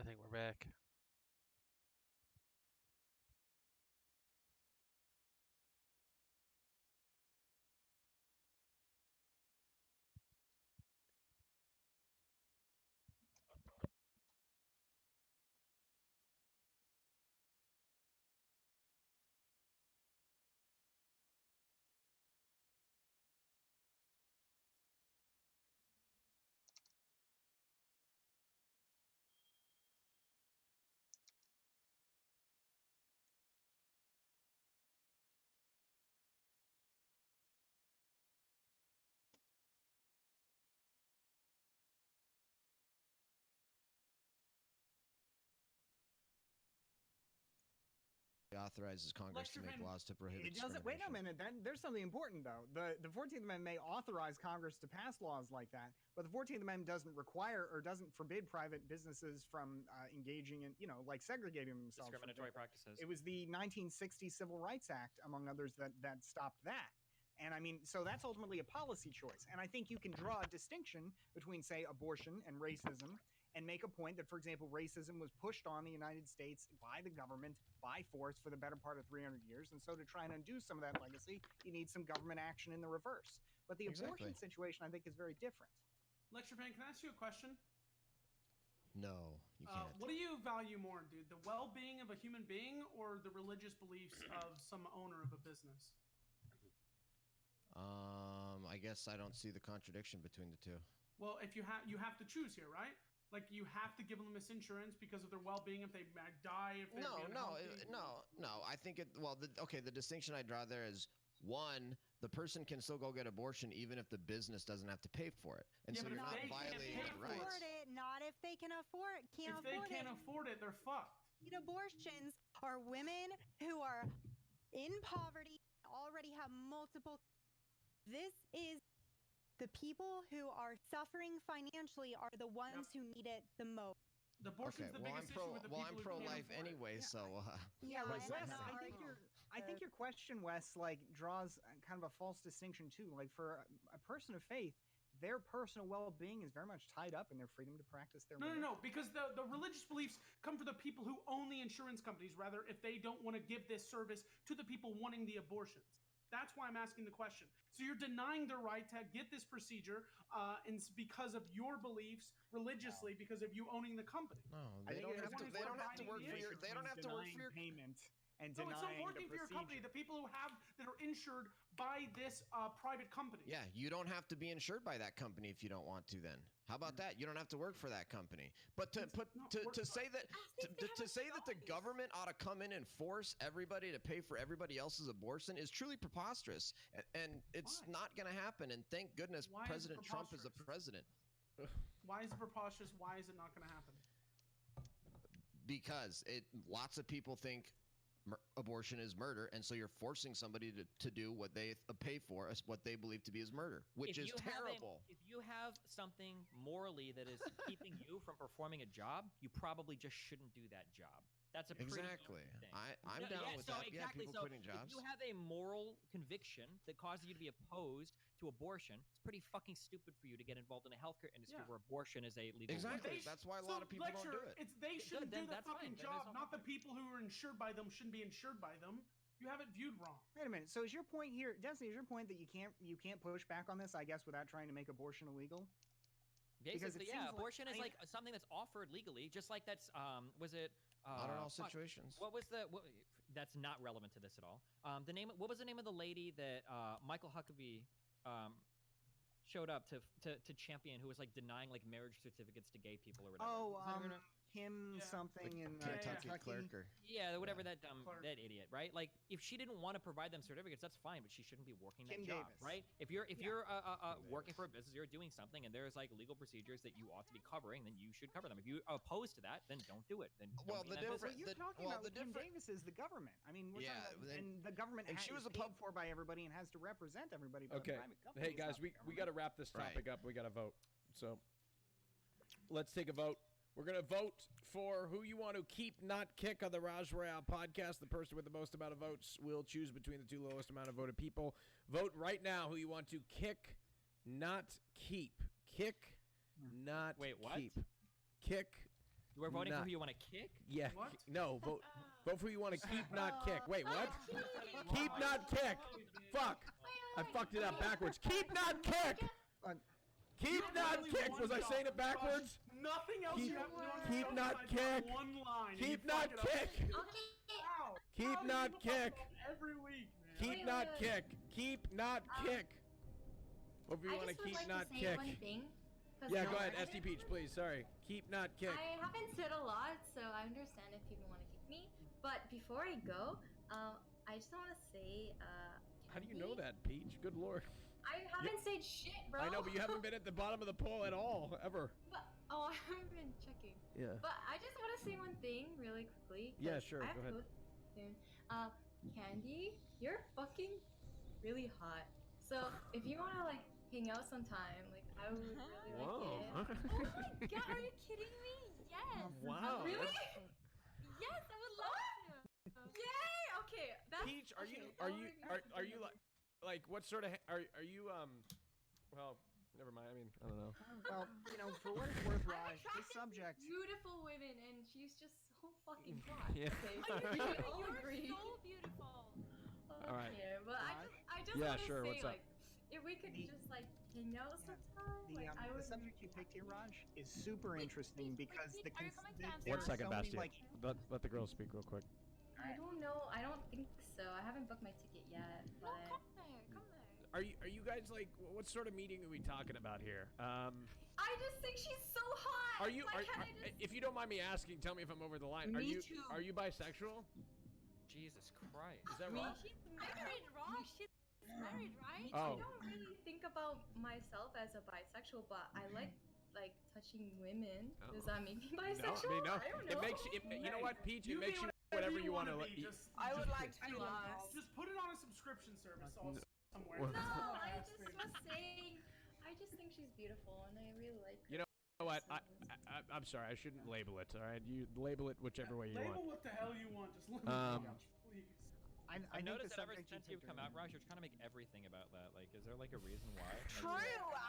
I think we're back. Authorizes Congress to make laws to prohibit It doesn't. Wait a minute. There's something important though. The 14th Amendment may authorize Congress to pass laws like that, but the 14th Amendment doesn't require or doesn't forbid private businesses from engaging in, like segregating themselves. Discriminatory practices. It was the 1960 Civil Rights Act, among others, that stopped that. And I mean, so that's ultimately a policy choice. And I think you can draw a distinction between, say, abortion and racism, and make a point that, for example, racism was pushed on the United States by the government by force for the better part of 300 years. And so to try and undo some of that legacy, you need some government action in the reverse. But the abortion situation, I think, is very different. Lecture fan, can I ask you a question? No, you can't. What do you value more, dude? The well-being of a human being or the religious beliefs of some owner of a business? I guess I don't see the contradiction between the two. Well, if you have to choose here, right? Like, you have to give them this insurance because of their well-being if they die, if they No. I think the distinction I draw there is, one, the person can still go get abortion even if the business doesn't have to pay for it, and so you're not violating rights. Not if they can afford it. If they can't afford it, they're fucked. Abortions are women who are in poverty, already have multiple. This is the people who are suffering financially are the ones who need it the most. The abortion's the biggest issue with the people I'm pro-life anyway, so. Wes, I think your question, Wes, draws kind of a false distinction too. Like, for a person of faith, their personal well-being is very much tied up in their freedom to practice their religion. No, because the religious beliefs come from the people who own the insurance companies, rather, if they don't want to give this service to the people wanting the abortions. That's why I'm asking the question. So you're denying their right to get this procedure, and it's because of your beliefs religiously, because of you owning the company. No, they don't have to work for your. They don't have to work for your payment. And no, it's not working for your company. The people that are insured by this private company. Yeah, you don't have to be insured by that company if you don't want to. Then how about that? You don't have to work for that company. But to say that the government ought to come in and force everybody to pay for everybody else's abortion is truly preposterous, and it's not going to happen. And thank goodness President Trump is the president. Why is it preposterous? Why is it not going to happen? Because lots of people think abortion is murder, and so you're forcing somebody to do what they pay for, what they believe to be as murder, which is terrible. If you have something morally that is keeping you from performing a job, you probably just shouldn't do that job. That's a pretty exactly. thing. I'm down with that. Exactly. Yeah, people quitting jobs. If you have a moral conviction that causes you to be opposed to abortion, it's pretty fucking stupid for you to get involved in a healthcare industry where abortion is a legal. Exactly. That's why a lot of people don't do it. They shouldn't do the fucking job. Not the people who are insured by them shouldn't be insured by them. You have it viewed wrong. Wait a minute. So is your point here, Destiny? Is your point that you can't push back on this? I guess without trying to make abortion illegal. Basically, yeah. Abortion is like something that's offered legally, just like that's was it. Not in all situations. What was that's not relevant to this at all. What was the name of the lady that Michael Huckabee showed up to champion, who was like denying like marriage certificates to gay people or whatever? Kim something in Kentucky clerk or whatever that that idiot, right? Like, if she didn't want to provide them certificates, that's fine, but she shouldn't be working that job, right? If you're working for a business, you're doing something, and there's like legal procedures that you ought to be covering, then you should cover them. If you're opposed to that, then don't do it. Then you're talking about Kim Davis is the government. I mean, and the government she was paid for by everybody and has to represent everybody. Okay, hey guys, we got to wrap this topic up. We got to vote. So let's take a vote. We're going to vote for who you want to keep, not kick on the Raj Royale podcast. The person with the most amount of votes will choose between the two lowest amount of voted people. Vote right now who you want to kick, not keep. Kick, not Wait, what? keep. Kick, We're voting not- for who you want to kick? Yeah. What? No, vote for who you want to keep, not kick. Wait, what? Keep, not kick. Fuck. I fucked it up backwards. Keep, not kick. Keep, not kick. Was I saying it backwards? Nothing else Keep- you have to do on keep your not show besides kick. one line. and Keep, you not fuck it up. kick. Okay. Ow. Keep, How do not you kick. fuck up every week, man? Keep, Wait, not wait, kick. Keep, not kick. Vote for who you I want to just would keep, like not to say kick. one thing. 'cause Yeah, no, go ahead, I SD Peach, please. Sorry. Keep, not kick. I haven't said a lot, so I understand if people want to kick me. But before I go, I just want to say, How do you know that, Peach? Good lord. I haven't said shit, bro. I know, but you haven't been at the bottom of the poll at all, ever. But, oh, I haven't been checking. Yeah. But I just want to say one thing really quickly. 'cause Yeah, sure, I have go ahead. to soon. Candy, you're fucking really hot. So if you want to like hang out sometime, like I would really Whoa. like it. Oh my god, are you kidding me? Yes. Wow. Really? Yes, I would love to. Yay! Okay, that's Peach, are you okay, are you like what sort of are you well, never mind. I mean, I don't know. Well, for what it's worth, I'm Raj, this attracted to subject. beautiful women, and she's just so fucking hot. Yeah. Okay, Oh, we you're, can all you're agree. so beautiful. All right. Okay, but I just Yeah, want to sure, say what's up? like, if we could The- just like hang out sometime, The, like I the would. subject you picked here, Raj, is super Wait, interesting wait, because wait, the are you coming there downstairs? One are second, so many, Bastia. Let the girl speak real quick. I don't know. I don't think so. I haven't booked my ticket yet. No, But come there, come there. Are you guys like what sort of meeting are we talking about here? I just think she's so hot. Are you Why are, can't are- I just... if you don't mind me asking, tell me if I'm over the line. Are Me you too. are you bisexual? Jesus Christ. Is that Me? wrong? She's married, Ross. She's married, right? Oh. I don't really think about myself as a bisexual, but I like touching women. Oh. Does that make me No, bisexual? no. I don't know. It makes you. You know what, Peach? It makes you be whatever you want to. wanna be, just- I would just- like to be last. Just put it on a subscription service somewhere. Well- No, I just was saying. I just think she's beautiful, and I really like. You know what? So- I'm sorry. I shouldn't label it. All right, you label it whichever way you Label want. what the hell you want. Just let Um, me please. I I've think noticed the that ever subject since you you've picked come are- out, Raj, you're trying to make everything about that. Like, is there like a reason why? True,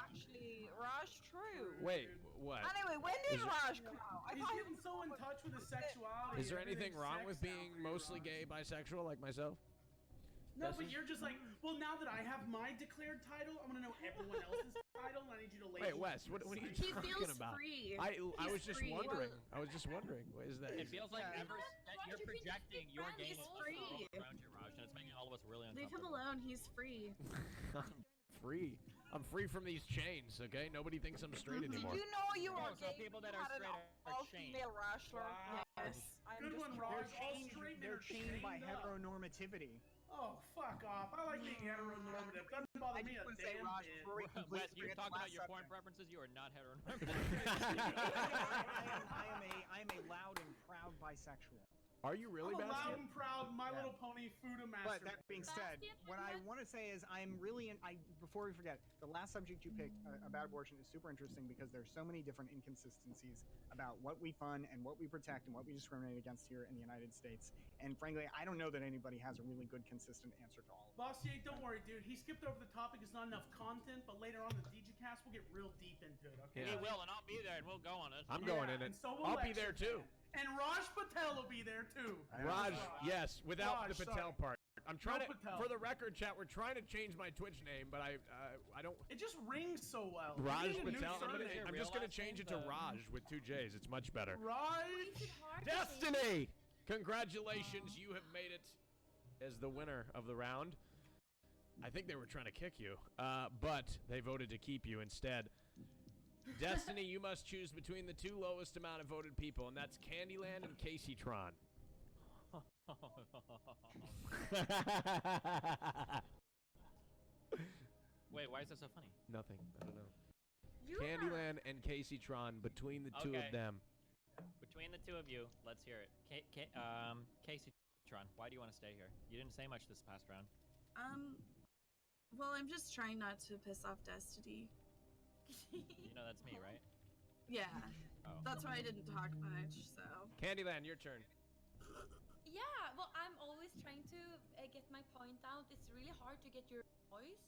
actually. Raj, true. Wait, what? Anyway, when did Is it- Raj come out? I He's thought he getting was so in with- touch with his sexuality. Is there anything everything's wrong sex with now being for you, mostly Raj. gay, bisexual like myself? No, Destiny? but you're just like, well, now that I have my declared title, I'm gonna know everyone else's title, and I need you to label. Wait, Wes, what are you He talking feels about? free. I was He's just free. wondering. I was just wondering. What is that? It feels like Yeah. ever that you're you can just projecting be your friends. gayness He's all free. around you, Raj, and it's making all of us really Leave him uncomfortable. alone. He's free. I'm free. I'm free from these chains. Okay, nobody thinks I'm straight Did anymore. you know you Oh, were so gay? people that You are had an straight are all-female wrestler. Wow. Yes. I'm Good just one, They're Raj. All chained, straight men they're are chained by chained up. heteronormativity. Oh, fuck off. I like being heteronormative. Doesn't bother I me just a want to say, damn Raj, bit. before we Wes, completely you forget talk the about last your porn subject. preferences. You are not heteronormative. I am a loud and proud bisexual. Are you really, I'm a loud Bastion? and proud My Yeah. Little Pony Fuda But master. that being said, Bastion, what I want to say is I'm really before we forget, the last subject you picked about abortion is super interesting because there's so many different inconsistencies about what we fund and what we protect and what we discriminate against here in the United States. And frankly, I don't know that anybody has a really good, consistent answer to all of it. Bossier, don't worry, dude. He skipped over the topic. It's not enough content, but later on in the DigiCast, we'll get real deep into it, okay? Yeah. We will, and I'll be there, and we'll go on it. I'm going in it. and so will I'll be there Lexington. too. And Raj Patel will be there too. Raj, yes, without Raj, the Patel sorry. part. I'm trying No to, Patel. for the record, chat. We're trying to change my Twitch name, but I don't. It just rings so well. Raj We need a new Patel. surname. I'm just gonna change it to Raj with 2 J's. It's much better. Raj. Destiny! Congratulations, you have made it as the winner of the round. I think they were trying to kick you, but they voted to keep you instead. Destiny, you must choose between the two lowest amount of voted people, and that's Candyland and Caseytron. Wait, why is that so funny? Nothing. I don't know. You Candyland and Caseytron, between the two of Okay. them. Between the two of you, let's hear it. Casey Tron, why do you want to stay here? You didn't say much this past round. Well, I'm just trying not to piss off Destiny. You know that's me, right? Yeah, Oh. that's why I didn't talk much, so. Candyland, your turn. Yeah, well, I'm always trying to get my point out. It's really hard to get your voice,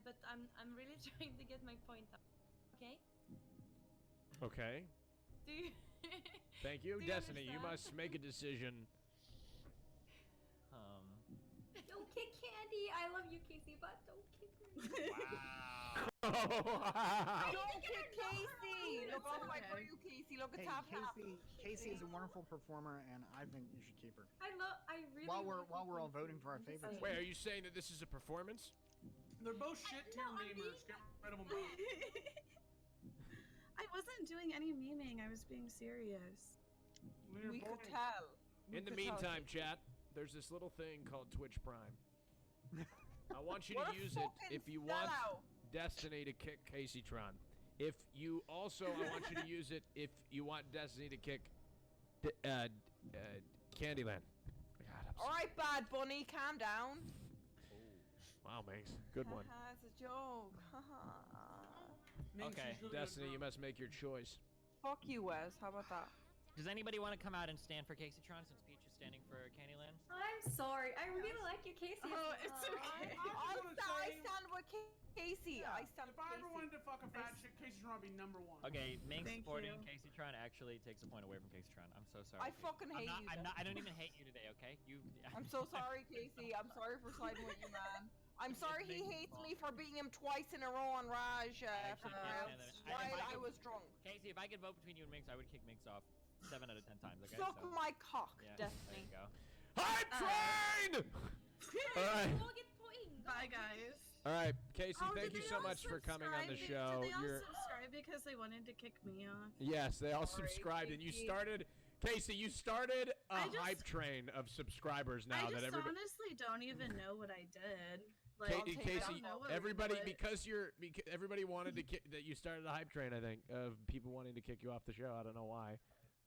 but I'm really trying to get my point out. Okay? Okay. Do you Thank you, Do you Destiny. You understand? must make a decision. Don't kick Candy. I love you, Casey, but don't kick her. Don't kick Casey! Look, I'll fight for okay. you, Casey. Look, it's Hey, half half. Casey is a wonderful performer, and I think you should keep her. I really. While we're love all Casey. voting for our I'm just favorites. saying. Wait, are you saying that this is a performance? They're both shit tier No, I mean- memers. Get rid of them both. I wasn't doing any memeing. I was being serious. They're We could boring. tell. We In the could tell. meantime, chat, there's this little thing called Twitch Prime. I want you What to a use it fucking if you want sellout. Destiny to kick Casey Tron. If you also, I want you to use it if you want Destiny to kick Candyland. God, I'm All right, Bad Bunny, calm down. Wow, Mace. Good one. Haha, it's a joke. Haha. Minx, Okay, she's really Destiny, you good, must make your choice. Fuck you, Wes. How about that? Does anybody want to come out and stand for Casey Tron since Peach is standing for Candyland? I'm sorry. I really like you, Casey. Oh, it's Uh, okay. I'm gonna I say- stand with Casey. Yeah, I stand if with I ever Casey. wanted to fuck a fat chick, Casey's gonna be number one. Okay, Minx Thank supporting you. Casey Tron actually takes a point away from Casey Tron. I'm so sorry. I Casey. fucking hate you. I'm then. not. I don't even hate you today. Okay, you. I'm so sorry, Casey. I'm sorry for siding with you, man. I'm sorry he Minx's hates fault. me for beating him twice in a row on Raj actually for can't rounds stand that. while If I I could- was drunk. Casey, if I could vote between you and Minx, I would kick Minx off 7 out of 10 times. Okay. Suck so, my cock, yeah, there Destiny. you go. Hype train! All right. We'll get point. Bye, guys. All right, Casey, Oh, thank did you they so all much for coming on the subscribe? show. Did they all You're subscribe because they wanted to kick me off? Yes, they all Sorry, subscribed, and you Casey. started. Casey, you started a I just- hype train of subscribers now I that just everybody. honestly don't even know what I did. Like, I'll take it Casey, out. I don't know what everybody, what- because everybody wanted to that you started a hype train. I think of people wanting to kick you off the show. I don't know why.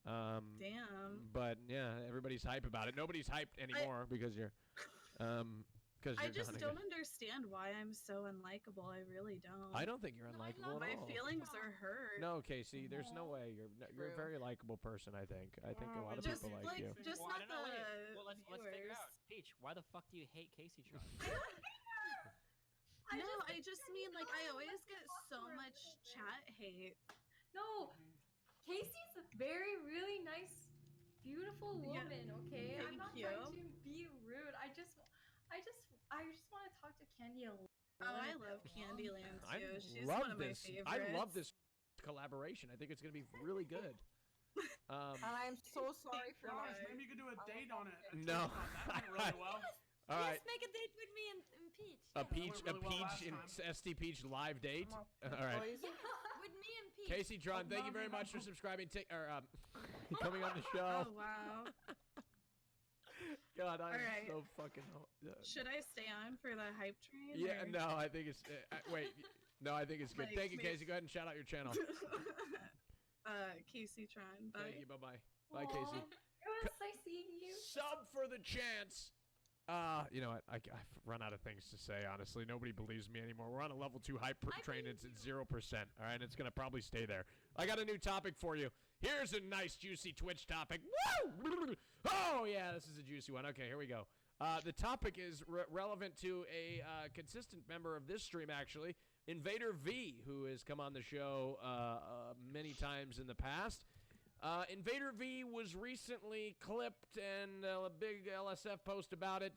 Damn. But yeah, everybody's hype about it. Nobody's hyped anymore because you're because I you're just gonna don't get- understand why I'm so unlikable. I really don't. I don't think you're No, I unlikable love at My all. feelings are hurt. No, Casey, there's no Aw. way. You're a True. very likable person. I think a lot of Just people like, you. just Well, I not don't know. the Wait. Well, let's figure viewers. out. Peach, why the fuck do you hate Casey Tron? No, I just mean like I always get so much chat hate. No, Casey's a very, really nice, beautiful Yeah, woman. Okay, I'm thank not you. trying to be rude. I just want to talk to Candy a lot. Oh, I love Candyland I too. She's love one of my this. favorites. I love this collaboration. I think it's gonna be really good. And I'm so sorry for Gosh, my. maybe you could do a date on it. No. That went really well. All right, Yes, make a date with me and Peach. a that Peach, went really well last and time. ST Peach live date. I'm All right, Boys. With me and Peach. Casey Tron, thank you very much for subscribing. Coming on the show. Oh wow. God, I'm Alright. so fucking. Should I stay on for the hype train? Yeah, or- no, I think it's. Wait, no, I think it's good. Like, Thank you, maybe- Casey. Go ahead and shout out your channel. Casey Tron. Bye. Thank you. Bye bye. Bye, Aw, Casey. It was nice seeing you. Sub for the chance. You know what? I've run out of things to say. Honestly, nobody believes me anymore. We're on a level 2 hype train. It's at 0%. All right, it's gonna probably stay there. I got a new topic for you. Here's a nice juicy Twitch topic. Woo! Oh yeah, this is a juicy one. Okay, here we go. The topic is relevant to a consistent member of this stream, actually, Invader V, who has come on the show many times in the past. Invader V was recently clipped, and a big LSF post about it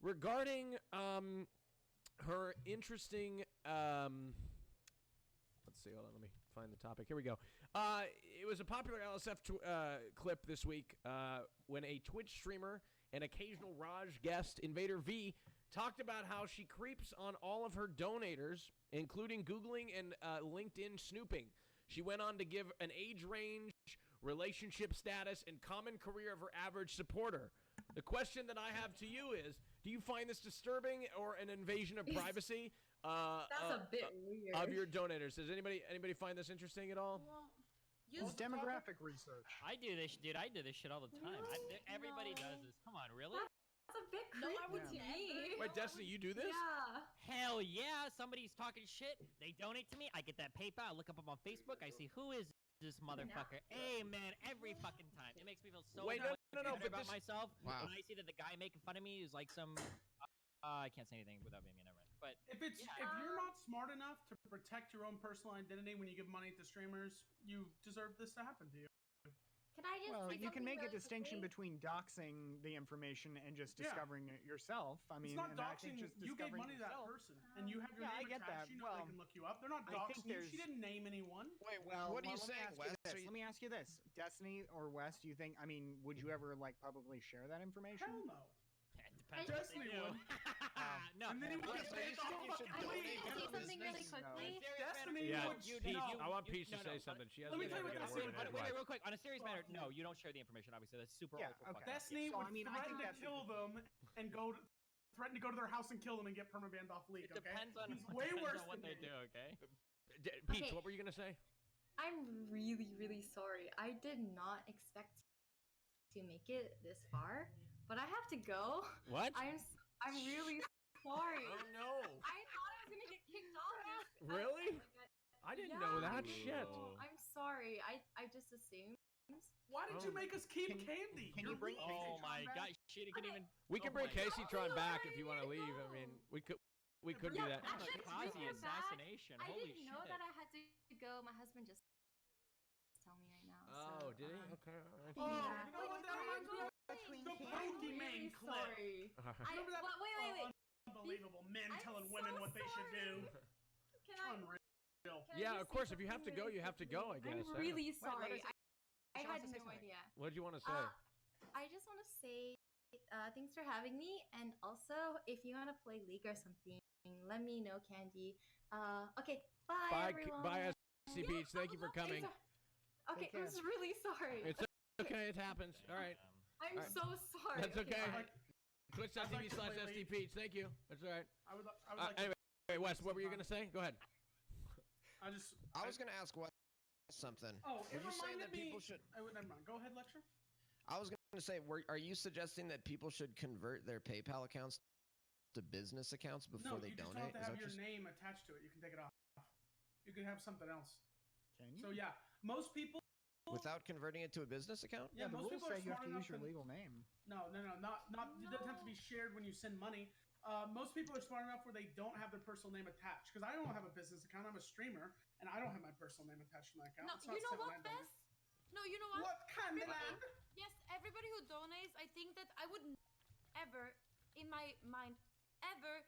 regarding her interesting. Let's see. Hold on. Let me find the topic. Here we go. It was a popular LSF clip this week when a Twitch streamer and occasional Raj guest, Invader V, talked about how she creeps on all of her donators, including Googling and LinkedIn snooping. She went on to give an age range, relationship status, and common career of her average supporter. The question that I have to you is, do you find this disturbing or an invasion of privacy That's a bit weird. of your donators? Does anybody find this interesting at all? It's demographic research. I do this, dude. I do this shit all the time. Everybody does this. Come on, really? That's a bit No, creepy. I would never. Wait, Destiny, you do this? Yeah. Hell yeah! Somebody's talking shit. They donate to me. I get that PayPal. I look up on Facebook. I see who is this motherfucker. Amen. Every fucking time. It makes me feel so Wait, bad no, about but this- myself. Wow. When I see that the guy making fun of me is like some. I can't say anything without being never. But If you're not smart enough to protect your own personal identity when you give money to streamers, you deserve this to happen to you. Can I just Well, say you can something make a really distinction quickly? between doxing the information and just Yeah. discovering it yourself. I mean, It's not and I think doxing. just You gave discovering money to that yourself- person, and you have your Yeah, I name get attached. that. You know Well, they can look you up. They're not I think doxing you. there's- She didn't name anyone. Wait, Well, what are you let me saying, ask Wes? this. Are you- Let me ask you this: Destiny or Wes? Do you think? I mean, would you ever like publicly share that information? Hell no. It depends on what they Destiny do. would. No. And then he would Okay, get so banned you think off you should fucking donate league. to Can I say the something really business? quickly? Destiny Yeah, would. Peach, No. I want Peach to No, say no, something. She let hasn't me been tell you able to what get a Destiny word would in do. Wait, edgewise. real quick. On a serious matter, no, you don't share the information. Obviously, that's super Yeah, ultra okay. fucked up. Destiny So, would I mean, I threaten think to that's a kill them and threaten to go to their house and kill them and get permabanned off league. It depends on, He's way depends worse on what than they me. do. Okay. Peach, Okay. what were you gonna say? I'm really, really sorry. I did not expect to make it this far, but I have to go. What? I'm really sorry. Oh no! I thought I was gonna get kicked off. Really? I didn't know that shit. I'm sorry. I just assumed. Why did you make us keep Can- Candy? can You're you bring weak. Oh Casey my back? god, she can even. We can Oh bring my God. Caseytron back if you want to Where are you leave. I gonna mean, go? we could do Yeah, that. Actually, Kamikaze bring her back. assassination. I Holy didn't know shit. that I had to go. My husband just tell me right now. Oh, so, did he? Okay. Oh, Yeah. you know what that reminds me of? Between The Candy- I'm Pokemon really clip. sorry. Remember that? Wait. Unbelievable. Men I'm telling so women what they should do. Can I? Unreal. Can I Yeah, just of course. say If you have to something go, really you have to go. I quickly? guess. I'm really let her sorry. say- I she had wants to say no something. idea. What did you want to say? I just want to say thanks for having me, and also if you want to play League or something, let me know, Candy. Okay, bye everyone. Bye, SC Peach. Thank you for coming. Okay, Take I'm care. just really sorry. It's okay. It happens. All right. I'm alright. so sorry. That's okay. bye. Twitch.tv like to slash play SD League. Peach. Thank you. That's all right. I would like to. Anyway, Wes, what were you gonna say? Go ahead. I was gonna ask Wes something. Oh, Were it you saying reminded that me. people should? Never mind. Go ahead, lecture. I was gonna say, are you suggesting that people should convert their PayPal accounts to business accounts before No, they you just donate? don't have to Is have that your just- name attached to it. You can take it off. You can have something else. Can you? So yeah, most people. without converting it to a business account? Yeah, the most rules people are say you have smart to enough use your to. legal name. No. Not. It doesn't have to be shared when you send money. Most people are smart enough where they don't have their personal name attached. Because I don't have a business account. I'm a streamer, and I don't have my personal name attached to my account. No, It's not you know set when what, I donate. Bess? No, you know what? What kind of Everybody- land? Yes, everybody who donates, I think that I would ever, in my mind, ever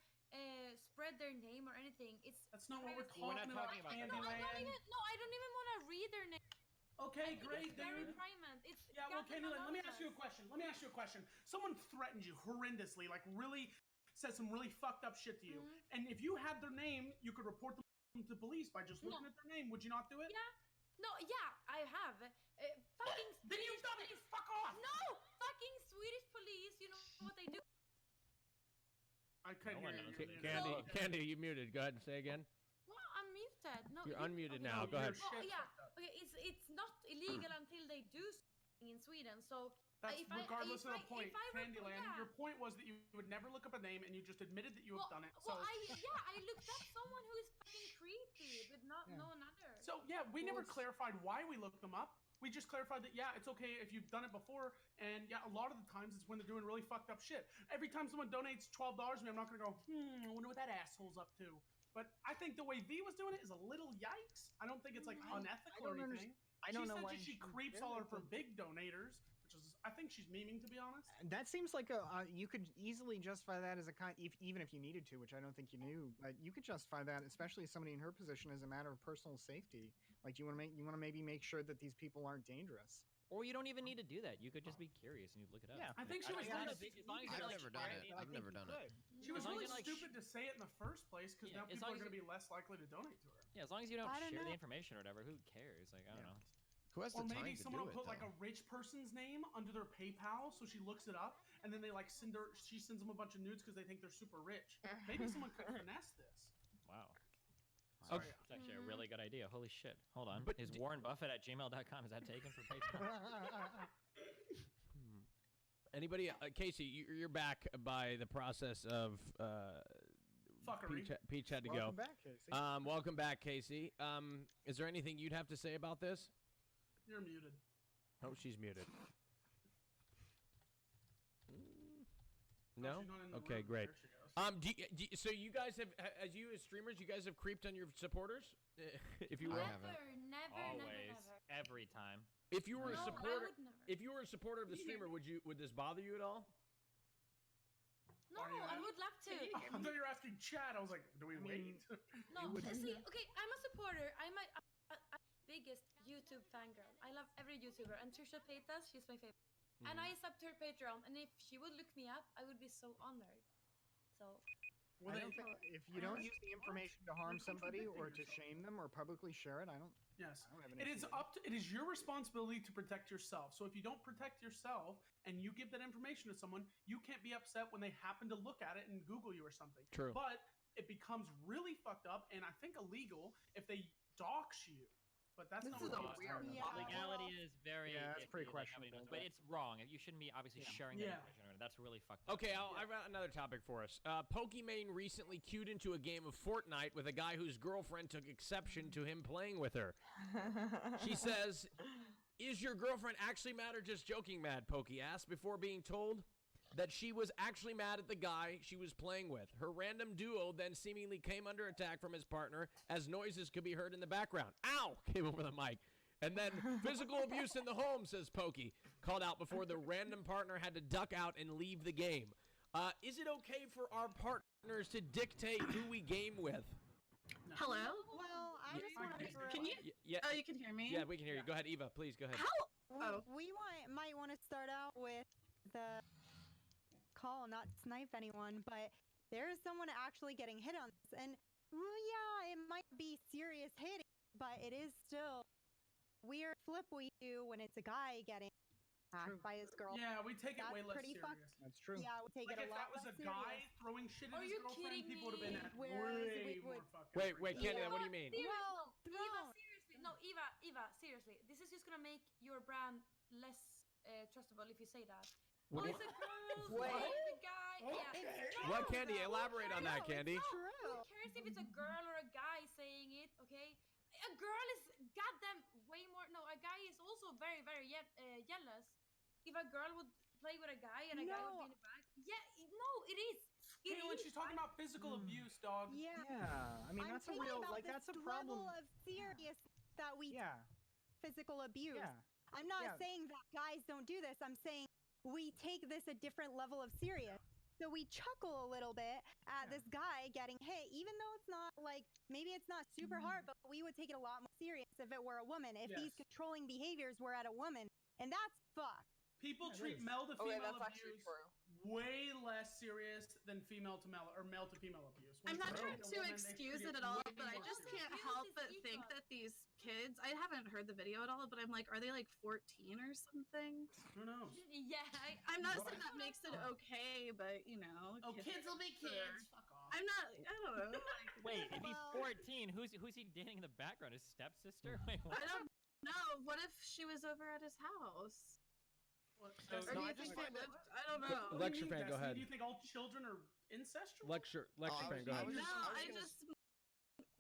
spread their name or anything. It's That's not what we're privacy. talking, not talking about that. No, I don't Candyland. even. No, I don't even want to read their name. Okay, I think great, it's very dude. private. It's Yeah, well, goddamn Candyland, let me ask you a anonymous. question. Someone threatened you horrendously, like really said some really fucked up shit to you. Mhm. And if you had their name, you could report them to police by just looking No. at their name. Would you not do it? Yeah. No, yeah, I have. Fucking. Then you've done it. Fuck off. No, fucking Swedish police. You know what they do? I couldn't No hear one you. knows. You're- Candy, you're- Candy, you muted. Go ahead and say again. Well, I'm muted. No, You're you- unmuted okay. now. Go ahead. Your Oh shit's yeah. fucked up. Okay, it's not illegal until they do something in Sweden. So That's if I- regardless if of the I- point, if I report- Candyland. yeah. Your point was that you would never look up a name, and you just admitted that you have done it. So, Well, I looked up someone who is fucking creepy, but not Yeah. no another. so yeah, we never Well, it's- clarified why we looked them up. We just clarified that yeah, it's okay if you've done it before, and yeah, a lot of the times it's when they're doing really fucked up shit. Every time someone donates $12 to me, I'm not gonna go, I wonder what that asshole's up to. But I think the way V was doing it is a little yikes. I don't think it's like unethical or don't anything. I don't she know said why that she she creeps did all it, of her but- big donators, which is I think she's memeing to be honest. That seems like a you could easily justify that as a kind, even if you needed to, which I don't think you knew. But you could justify that, especially somebody in her position, as a matter of personal safety. Like you want to maybe make sure that these people aren't dangerous. Or you don't even need to do that. You could just be curious and you look it up. Yeah. I think she was as long really as, as long as I've you're like never done sharing it. I've never done it. She was As long really as you, like, stupid to say it in the first place because Yeah, now as people long are as going to you- be less likely to donate to her. Yeah, as long as you don't I don't share the know. information or whatever, who cares? Like, I don't Yeah. know. Who has Or the maybe time to someone do will it, put like though? a rich person's name under their PayPal, so she looks it up, and then they like send her. She sends them a bunch of nudes because they think they're super rich. Maybe someone could finesse this. Wow. Okay. It's actually a really good idea. Holy shit. Hold on. But Is d- Warren Buffett at gmail.com? Is that taken for PayPal? Anybody? Casey, you're back by the process of Fuckery. Peach had to Welcome go. back, Casey. Welcome back, Casey. Is there anything you'd have to say about this? You're muted. Oh, she's muted. Oh, No? she's not in the Okay, room. great. There she goes. So you guys have, as you as streamers, you guys have creeped on your supporters, if you will. Never. Every time. If you were a No, supporter, I would never. if you were a supporter of the streamer, would this bother you at all? No, I would love to. I thought you were asking Chad. I was like, do we wait? No, see, okay, I'm a supporter. I'm a biggest YouTube fangirl. I love every YouTuber, and Trisha Paytas, she's my favorite. And I sub to her Patreon, and if she would look me up, I would be so honored. So. Well, if you don't use the information to harm somebody or to shame them or publicly share it, I don't. Yes, I don't have an it issue is it is your responsibility to protect yourself. So if you don't protect yourself and you give that information to someone, you can't be upset when they happen to look at it and Google you or something. True. But it becomes really fucked up and I think illegal if they dox you. But that's not what weird. Legality is very. Yeah, it's pretty iffy, like questionable. but it's wrong. You shouldn't be obviously sharing that information. That's really fucked up. Okay, I've got another topic for us. Pokimane recently queued into a game of Fortnite with a guy whose girlfriend took exception to him playing with her. She says, "Is your girlfriend actually mad or just joking mad?" Pokey asked before being told that she was actually mad at the guy she was playing with. Her random duo then seemingly came under attack from his partner as noises could be heard in the background. Ow! Came over the mic. And then physical abuse in the home, says Pokey, called out before the random partner had to duck out and leave the game. Is it okay for our partners to dictate who we game with? Hello? Well, I just want to. Can you? Yeah. Oh, you can hear me? Yeah, we can hear you. Go ahead, Eva. Please, go ahead. We might want to start out with the call, not snipe anyone, but there is someone actually getting hit on this. And yeah, it might be serious hitting, but it is still weird flip we do when it's a guy getting attacked by his girl. Yeah, we take it That's way less pretty serious. That's true. Yeah, we take Like it a if lot that was less a guy serious. throwing shit at Are his you girlfriend, kidding people would have been me? at Whereas way we more would- fucking. Wait, freaking Canada, out. what do you mean? Well, Eva, seriously. No, Eva, seriously. This is just gonna make your brand less trustable if you say that. What do Oh, you- it's a girl. Wait. The guy. Okay. Yeah. What, Candy? Elaborate on that, Candy. Who cares if it's a girl or a guy saying it? Okay. A girl is goddamn way more. No, a guy is also very, very jealous. If a girl would play with a guy and a guy would be in the back. Yeah, no, it is. It Hey, when is. she's talking about physical abuse, dog. Yeah. Yeah, I mean I'm that's a talking real about like this that's a problem. level of serious that we Yeah, physical abuse. yeah. I'm not Yeah. saying that guys don't do this. I'm saying we take this a different level of serious. So we chuckle a little bit at this guy getting hit, even though it's not like, maybe it's not super hard, but we would take it a lot more serious if it were a woman. If these Yes. controlling behaviors were at a woman, and that's fucked. People Yeah, it treat is. male to Okay, female that's actually abuse true. way less serious than female to male or male to female abuse. When I'm not it's trying a to woman, they excuse treat it at all, way but I more just serious. can't Abuse help is but think equal. that these kids, I haven't heard the video at all, but I'm like, are they like 14 or something? Who knows? Yeah. I'm not What? saying that makes it okay, but you know. Oh, kids will be sure. kids. Fuck off. I'm not, I don't know. Like, Wait, if he's Well- 14, who's he dating in the background? His stepsister? Wait, what? I don't know. What if she was over at his house? What? So- Or No, do I you just think they find lived? I don't know. What do you Lecture mean, fan, go Destiny? ahead. Do you think all children are incestual? Lecture I fan, was- go I ahead. was No, just- I gonna- just.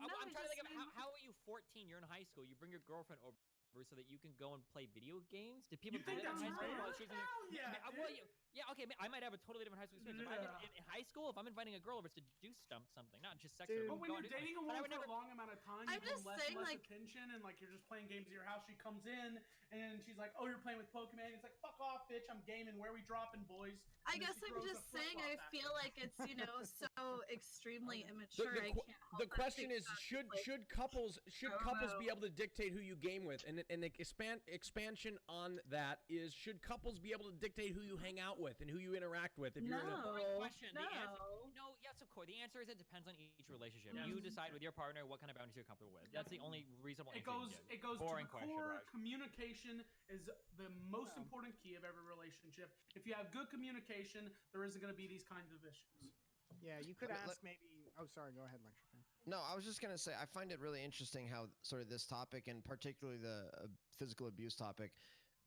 I'm No, trying to think of just- how are you 14? You're in high school. You bring your girlfriend over so that you can go and play video games. Did people You do think that in that's high school? rare? Well, she's in- Hell yeah, well, dude. yeah, okay. I might have a totally different high school experience. If I'm in high school, if I'm inviting a girl over, it's to do something, not just sex. Dude. her, But when go you're and do something. dating a But I woman would for never- a long amount of time, I'm you give just less saying, and less like- attention, and like you're just playing games at your house. She comes in, and she's like, "Oh, you're playing with Pokemon." It's like, "Fuck off, bitch! I'm gaming. Where we dropping, boys?" I And then guess she I'm throws a just saying flip-flop I at feel her. like it's, you know, so extremely The, immature. the, I qu- can't help the but question think is, that's, should like, should couples I don't be know. able to dictate who you game with? And an expansion on that is, should couples be able to dictate who you hang out with and who you interact with? If you're in a, No. question. The answer, No. no, yes, of course. The answer is it depends on each relationship. Yes. You decide with your partner what kind of boundaries you're comfortable with. That's the only reasonable It answer you goes. can give. It goes Boring to the question, core. Raj. Communication is the most important key of every relationship. If you have good communication, there isn't going to be these kinds of issues. Yeah, you could Let- ask maybe. Oh, sorry. Go ahead, lecture fan. No, I was just gonna say I find it really interesting how sort of this topic, and particularly the physical abuse topic,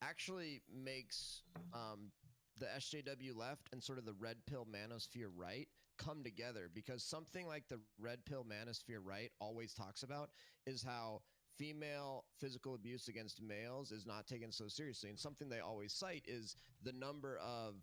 actually makes the SJW left and sort of the red pill manosphere right come together, because something like the red pill manosphere right always talks about is how female physical abuse against males is not taken so seriously, and something they always cite is the number of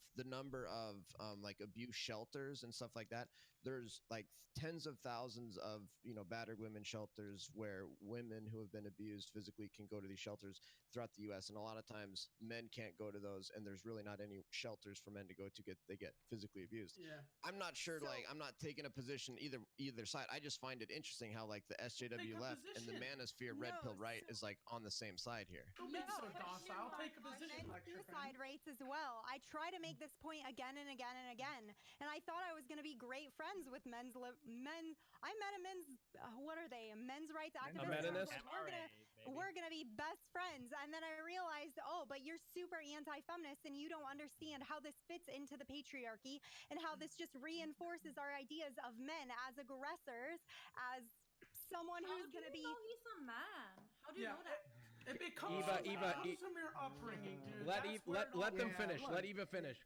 like abuse shelters and stuff like that there's like tens of thousands of battered women shelters where women who have been abused physically can go to these shelters throughout the U.S. and a lot of times men can't go to those, and there's really not any shelters for men to go to get physically abused. Yeah. I'm not sure. I'm not taking a position either side. I just find it interesting how like the SJW left and the manosphere red pill right is like on the same side here. Don't be so docile. Take a position. Men's suicide rates as well. I try to make this point again and again and again, and I thought I was going to be great friends with men. I met a men's. What are they? Men's rights activists. We're gonna be best friends, and then I realized, oh, but you're super anti-feminist, and you don't understand how this fits into the patriarchy, and how this just reinforces our ideas of men as aggressors, as someone who's gonna be. How do you know he's a man? How do you know that? It becomes from your upbringing, dude. Let them finish. Let Eva finish.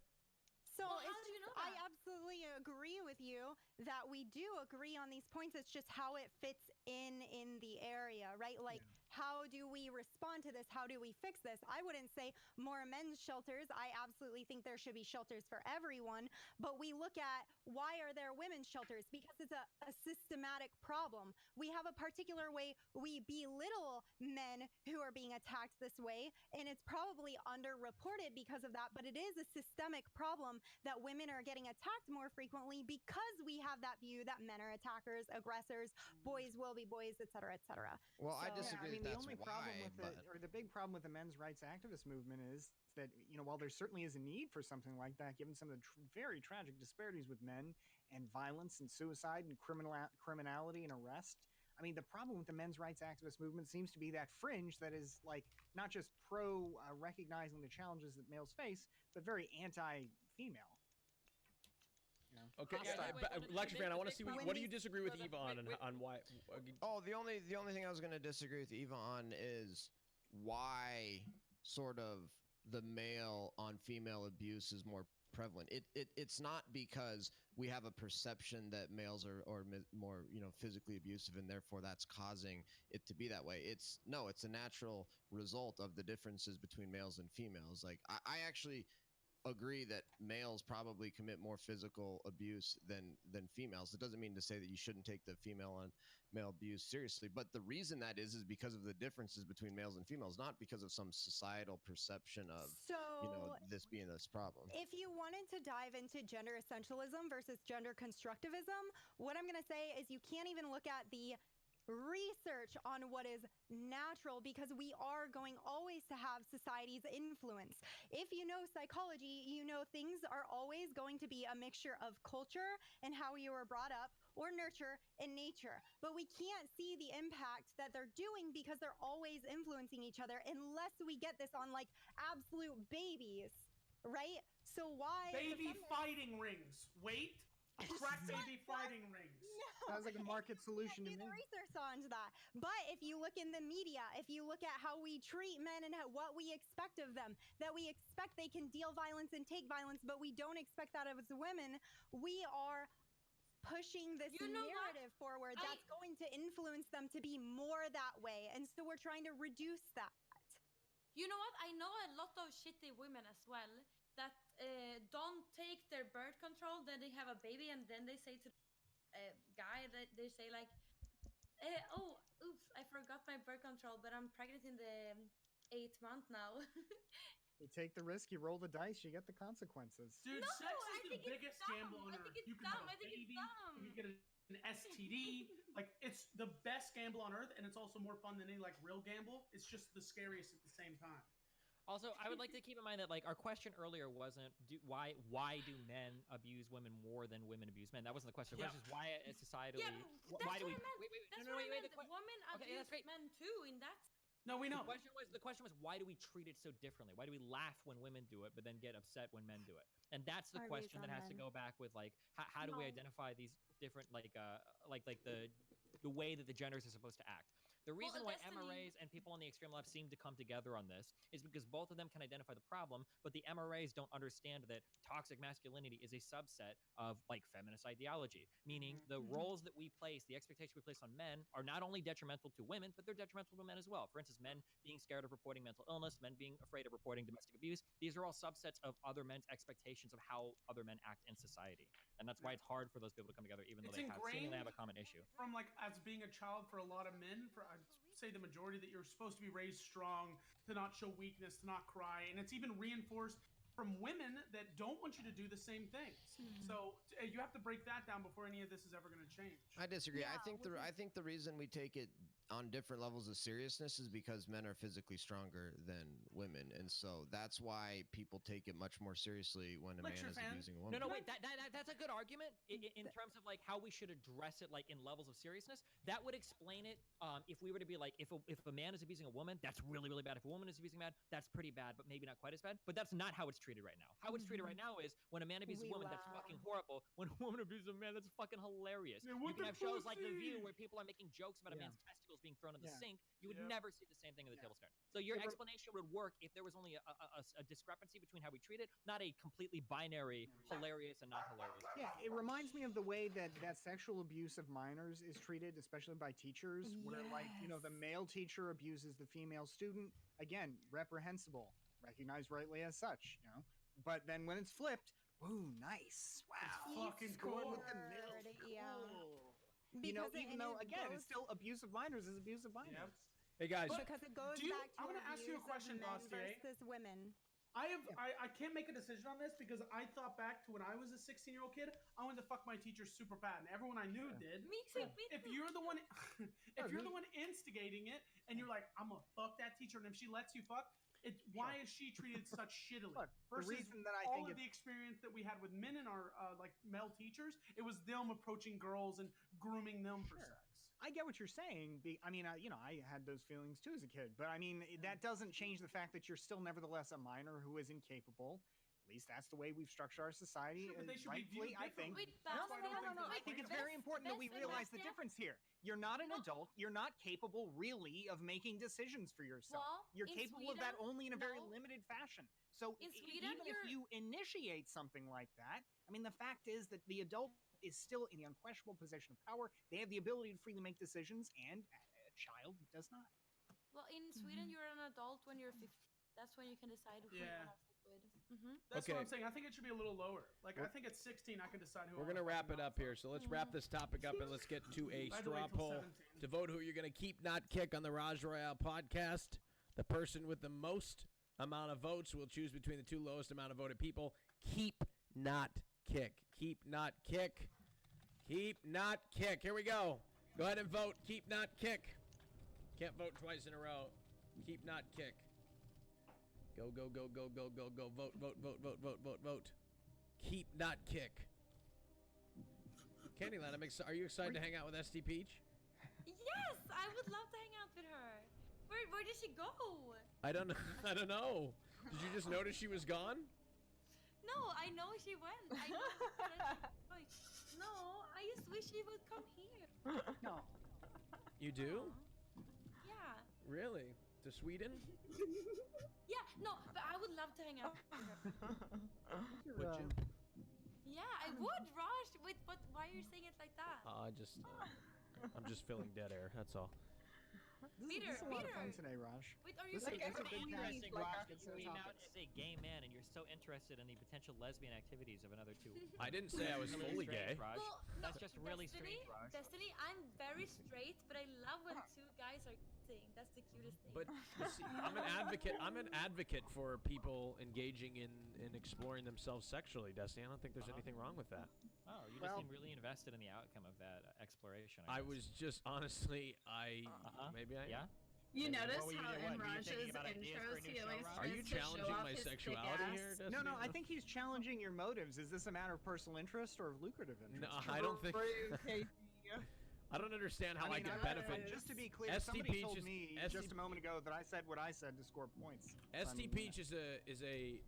So I absolutely agree with you that we do agree on these points. It's just how it fits in the area, right? Like, how do we respond to this? How do we fix this? I wouldn't say more men's shelters. I absolutely think there should be shelters for everyone. But we look at why are there women's shelters? Because it's a systematic problem. We have a particular way we belittle men who are being attacked this way, and it's probably underreported because of that. But it is a systemic problem that women are getting attacked more frequently because we have that view that men are attackers, aggressors, boys will be boys, etc., etc. Well, I disagree. The only problem with the big problem with the men's rights activist movement is that while there certainly is a need for something like that, given some of the very tragic disparities with men and violence and suicide and criminality and arrest. I mean, the problem with the men's rights activist movement seems to be that fringe that is like not just pro recognizing the challenges that males face, but very anti-female. Okay, Lecture Fan, I want to see what do you disagree with Eva on why? Oh, the only thing I was going to disagree with Eva on is why sort of the male on female abuse is more prevalent. It's not because we have a perception that males are more physically abusive and therefore that's causing it to be that way. It's a natural result of the differences between males and females. Like I actually agree that males probably commit more physical abuse than females. It doesn't mean to say that you shouldn't take the female on male abuse seriously, but the reason that is because of the differences between males and females, not because of some societal perception of this being this problem. If you wanted to dive into gender essentialism versus gender constructivism, what I'm going to say is you can't even look at the research on what is natural because we are going always to have society's influence. If you know psychology, you know things are always going to be a mixture of culture and how you were brought up, or nurture and nature. But we can't see the impact that they're doing because they're always influencing each other unless we get this on like absolute babies, right? So why baby fighting rings? Wait. Crack baby fighting rings. No, sounds like a market solution to me. The research on that. But if you look in the media, if you look at how we treat men and what we expect of them, that we expect they can deal violence and take violence, but we don't expect that of women, we are pushing this narrative forward that's going to influence them to be more that way. And so we're trying to reduce that. You know what? I know a lot of shitty women as well that don't take their birth control, then they have a baby, and then they say to the guy that they say like, oh, oops, I forgot my birth control, but I'm pregnant in the 8th month now. You take the risk, you roll the dice, you get the consequences. Dude, sex is the biggest gamble on earth. You can have a baby, you can get an STD. Like, it's the best gamble on earth, and it's also more fun than any like real gamble. It's just the scariest at the same time. Also, I would like to keep in mind that like our question earlier wasn't why do men abuse women more than women abuse men? That wasn't the question. The question is why societally. Yeah, why do we? Wait. Women abuse men too. In that. No, we know. The question was why do we treat it so differently? Why do we laugh when women do it, but then get upset when men do it? And that's the question that has to go back with like how do we identify these different like the way that the genders are supposed to act. The reason why MRAs and people on the extreme left seem to come together on this is because both of them can identify the problem, but the MRAs don't understand that toxic masculinity is a subset of like feminist ideology, meaning the roles that we place, the expectations we place on men are not only detrimental to women, but they're detrimental to men as well. For instance, men being scared of reporting mental illness, men being afraid of reporting domestic abuse. These are all subsets of other men's expectations of how other men act in society. and that's why it's hard for those people to come together, even though It's they seemingly ingrained have a common issue. From like as being a child for a lot of men, for I'd say the majority, that you're supposed to be raised strong, to not show weakness, to not cry, and it's even reinforced from women that don't want you to do the same things. So you have to break that down before any of this is ever going to change. I disagree. Yeah, I think the reason we take it on different levels of seriousness is because men are physically stronger than women, and so that's why people take it much more seriously when a man Lecture is fan? abusing a woman. No, wait. That's a good argument in terms of like how we should address it, like in levels of seriousness. That would explain it. If we were to be like, if a man is abusing a woman, that's really, really bad. If a woman is abusing a man, that's pretty bad, but maybe not quite as bad. But that's not how it's treated right now. How it's treated right now is when a man abuses a woman, that's fucking horrible. When a woman abuses a man, that's fucking hilarious. Yeah, You what can the have shows like The pussy? View where people are making jokes about a man's testicles being thrown in the Yeah. sink. You would Yep. never see the same thing in the Yeah. table turn. So your It re- explanation would work if there was only a discrepancy between how we treat it, not a completely binary, hilarious and not hilarious. Yeah, it reminds me of the way that sexual abuse of minors is treated, especially by teachers, where like, you know, the male teacher abuses the female student. Again, reprehensible, recognized rightly as such, you know. But then when it's flipped, ooh, nice. Wow. fucking Scored cool. with the middle. Yeah. Cool. You know, Because even though again, it's still abuse of minors is abuse of minors. Yep. Hey guys, because it goes do you- back to I'm gonna ask you a abuse of question, men Bastier. versus women. I can't make a decision on this because I thought back to when I was a 16-year-old kid. I wanted to fuck my teacher super bad, and everyone I knew did. Me too. So if you're the one, if you're the one instigating it, and you're like, I'm gonna fuck that teacher, and if she lets you fuck, why is she treated such shittily? Look, the Versus reason that I all think of the experience that we had with men in our like male teachers, it was them approaching girls and grooming them for Sure. sex. I get what you're saying. I mean, you know, I had those feelings too as a kid, but I mean, that doesn't change the fact that you're still nevertheless a minor who is incapable. At least that's the way we've structured our society. Sure, but they should be rightfully, viewed I think. Wait, That's Bas- why I don't think No. I they're think it's great. very important that we realize the Sebastian. difference here. You're not an No. adult. You're not capable, really, of making decisions for yourself. Well, You're in capable of that Sweden, only in a very no. limited fashion. So In Sweden, even if you're- you initiate something like that, I mean, the fact is that the adult is still in the unquestionable position of power. They have the ability to freely make decisions, and a child does not. Well, in Sweden, you're an adult when you're 15. That's when you can decide who you Yeah. want to sleep with. That's Okay. what I'm saying. I think it should be a little lower. Like I think at 16, I can decide who. we're I gonna wanna wrap fuck it and up not here. fuck. So let's wrap this topic up and let's get to a I had to wait straw till poll 17. to vote who you're gonna keep, not kick on the Raj Royale podcast. The person with the most amount of votes will choose between the two lowest amount of voted people. Keep, not kick. Keep, not kick. Keep, not kick. Here we go. Go ahead and vote. Keep, not kick. Can't vote twice in a row. Keep, not kick. Go, go, go, go, go, go, go. Vote, vote, vote, vote, vote, vote, vote. Keep, not kick. Candyland, are you excited to hang out with SD Peach? Yes, I would love to hang out with her. Where did she go? I don't know. I don't know. Did you just notice she was gone? No, I know she went. I know. No, I just wish she would come here. No. You do? Yeah. Really? To Sweden? Yeah, no, but I would love to hang out with her. Would you? Yeah, I would, Raj. Wait, but why are you saying it like that? I'm just filling dead air. That's all. This is a lot of fun Peter. today, Raj. Wait, are you This is serious? a big Interesting Raj fact gets that to you the came out topics. as a gay man and you're so interested in the potential lesbian activities of another two. I didn't say I was fully gay. Raj. Well, no, That's just really Destiny, strange, Raj. Destiny, I'm very straight, but I love when two guys are kissing. That's the cutest thing. But you see, I'm an advocate. I'm an advocate for people engaging in exploring themselves sexually, Destiny. I don't think there's anything wrong with that. Oh, you Well- just seem really invested in the outcome of that exploration. I guess. was just honestly, maybe I. Yeah. You What notice were you how doing? in Were you thinking Raj's about ideas for a intros new he show, always Raj? Are you tries to show challenging off my his thick sexuality ass. here, Destiny? No, I think he's challenging your motives. Is this a matter of personal interest or of lucrative interest? No, I don't think. Rude, Casey. I don't understand how I, mean, can I- benefit. Just to be clear, SD somebody Peach told is- me SD just a moment ago that I said what I said to score points. SD Peach is a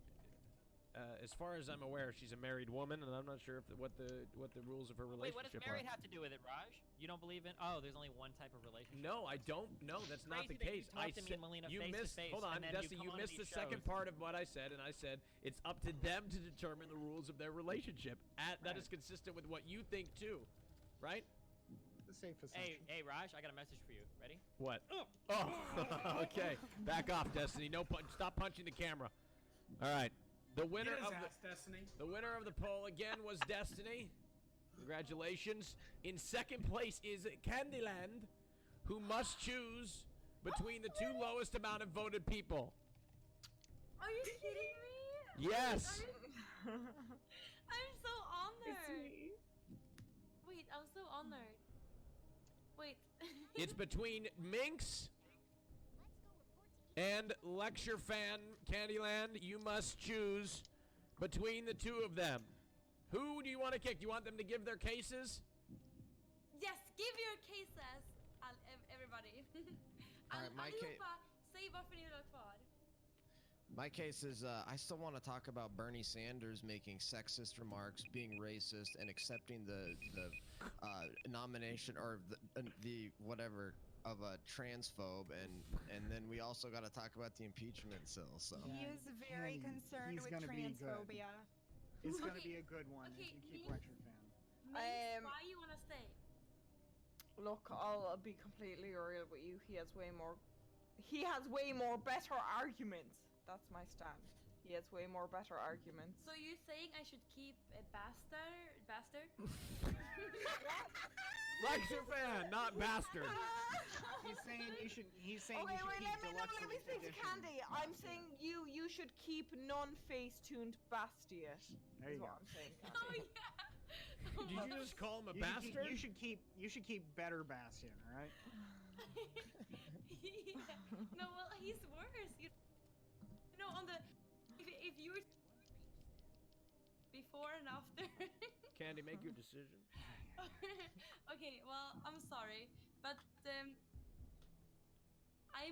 as far as I'm aware, she's a married woman, and I'm not sure if what the rules of her Wait, what does relationship married are. have to do with it, Raj? You don't believe in? Oh, there's only one type of relationship. No, I don't. No, that's not the Crazy case. that you talked to me and Melina you face to missed. face, Hold on, and then you Dusty. come You on missed the these second shows. part of what I said, and I said it's up to them to determine the rules of their relationship. That is consistent with what you think too, right? The safe assumption. Hey, Raj, I got a message for you. Ready? What? Oh, okay. Back off, Destiny. No punch. Stop punching the camera. All right. The winner Get his of ass, Destiny. the winner of the poll again was Destiny. Congratulations. In second place is Candyland, who must choose between the two lowest amount of voted people. Are you kidding me? Yes. I'm so honored. Wait, I'm so honored. Wait. It's between Minx and Lecture Fan Candyland. You must choose between the two of them. Who do you want to kick? Do you want them to give their cases? Yes, give your cases, everybody. Alright, my case. Säg varför ni vill kvar. My case is I still want to talk about Bernie Sanders making sexist remarks, being racist, and accepting the nomination or the whatever of a transphobe, and then we also got to talk about the impeachment still. So he is very concerned with transphobia. It's gonna be a good one if you keep Lecture Fan. Why you wanna stay? Look, I'll be completely real with you. He has way more better arguments. That's my stand. He has way more better arguments. So you're saying I should keep a bastard? Lecture Fan, not bastard. He's saying you should. He's saying okay, you should wait, keep let deluxe me speak to edition. Candy. I'm saying you should keep non-face tuned Bastiat. There you is go. what I'm saying. Oh Candy. yeah. Did you just call him a bastard? You should keep better Bastion. All right. Yeah. No, well, he's worse. You know, on the if you were before and after. Candy, make your decision. Okay, well, I'm sorry, but I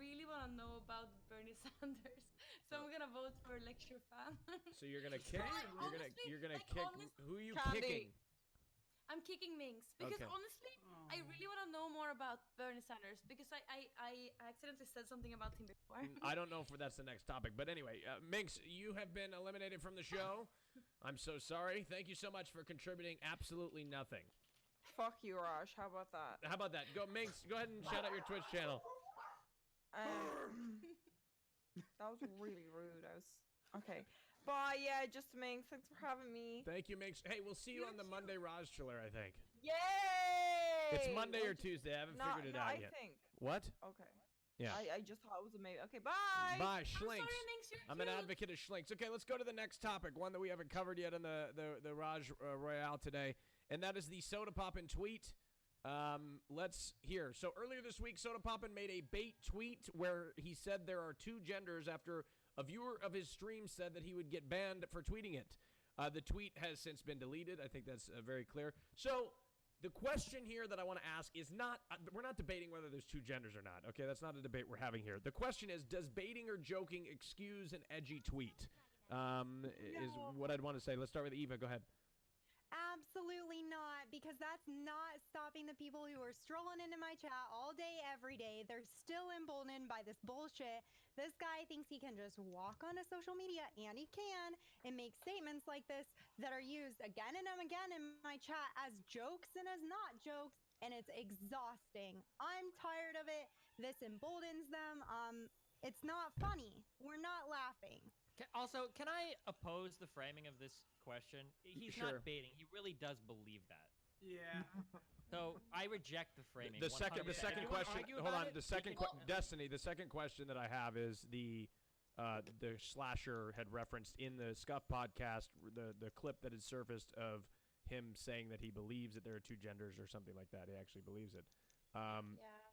really want to know about Bernie Sanders, so I'm gonna vote for Lecture Fan. So you're gonna kick? You're gonna kick? Who are you Candy. kicking? I'm kicking Minx because Okay. honestly, I really want to know more about Bernie Sanders because I accidentally said something about him before. I don't know if that's the next topic, but anyway, Minx, you have been eliminated from the show. I'm so sorry. Thank you so much for contributing absolutely nothing. Fuck you, Raj. How about that? How about that? Go, Minx. Go ahead and shout out your Twitch channel. That was really rude. Okay. Bye, yeah, just Minx. Thanks for having me. Thank you, Minx. Hey, we'll see you on the Monday Raj Chiller, I think. Yay! It's Monday or Tuesday. I haven't figured it out yet. I think. What? Okay. Yeah. I just thought it was amazing. Okay, bye. Bye, Schlinks. sorry, Minx, you're I'm an cute. advocate of Schlinks. Okay, let's go to the next topic, one that we haven't covered yet in the Raj Royale today, and that is the Soda Poppin' tweet. Let's hear. So earlier this week, Soda Poppin' made a bait tweet where he said there are two genders after a viewer of his stream said that he would get banned for tweeting it. The tweet has since been deleted. I think that's very clear. So the question here that I want to ask is not, we're not debating whether there's two genders or not. Okay, that's not a debate we're having here. The question is, does baiting or joking excuse an edgy tweet? Is what I'd want to say. Let's start with Eva. Go ahead. Absolutely not, because that's not stopping the people who are strolling into my chat all day, every day. They're still emboldened by this bullshit. This guy thinks he can just walk onto social media, and he can, and make statements like this that are used again and again in my chat as jokes and as not jokes, and it's exhausting. I'm tired of it. This emboldens them. It's not funny. We're not laughing. Also, can I oppose the framing of this question? He's Sure. not baiting. He really does believe that. Yeah. So I reject the framing. The second 100%. If you wanna question. argue Hold about on. it, The we second can- Destiny. The second question that I have is the slasher had referenced in the Scuff podcast the clip that had surfaced of him saying that he believes that there are two genders or something like that. He actually believes it. Yeah.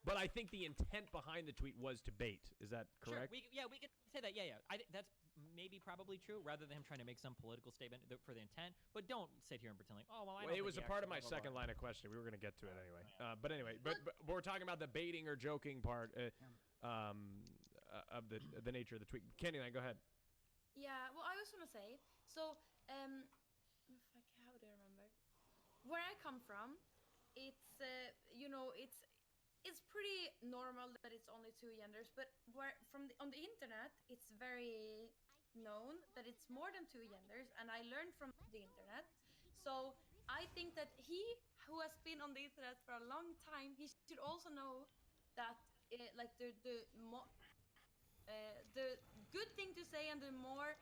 But I think the intent behind the tweet was to bait. Is that correct? Sure, we could say that. Yeah. I think that's maybe probably true, rather than him trying to make some political statement for the intent. But don't sit here and pretend like, oh well, I don't It think was he a part of actually my blah, blah, second blah. line of questioning. We were going to get to it anyway. But anyway, but we're talking about the baiting or joking part of the nature of the tweet. Candyland, go ahead. Yeah, well, I was gonna say, so, how do I remember? Where I come from, it's, it's pretty normal that it's only two genders, but on the internet, it's very known that it's more than two genders, and I learned from the internet. So I think that he, who has been on the internet for a long time, he should also know that, the good thing to say and the more,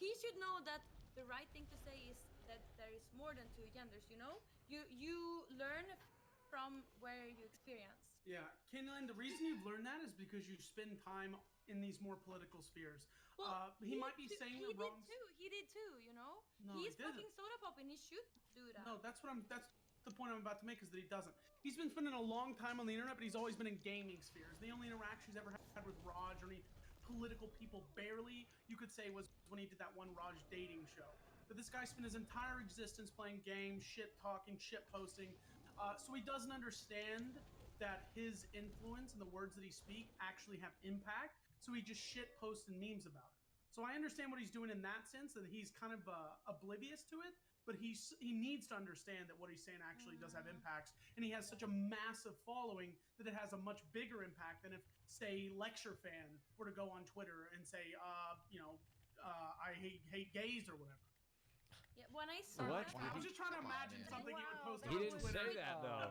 he should know that the right thing to say is that there is more than two genders. You learn from where you experience. Yeah, Kinlan, the reason you've learned that is because you spend time in these more political spheres. Well, He might be saying the wrong. He did too. No, he's he didn't. fucking soda pop, and he should do that. No, that's the point I'm about to make is that he doesn't. He's been spending a long time on the internet, but he's always been in gaming spheres. The only interaction he's ever had with Raj or any political people, barely, you could say, was when he did that one Raj dating show. But this guy spent his entire existence playing games, shit talking, shit posting. So he doesn't understand that his influence and the words that he speaks actually have impact. So he just shit posts and memes about it. So I understand what he's doing in that sense, that he's kind of oblivious to it. But he needs to understand that what he's saying actually does have impacts, and he has such a massive following that it has a much bigger impact than if, say, Lecture Fan were to go on Twitter and say, I hate gays or whatever. Yeah, when I saw What? that, I was just trying to imagine something he would post He on didn't Twitter. say that though.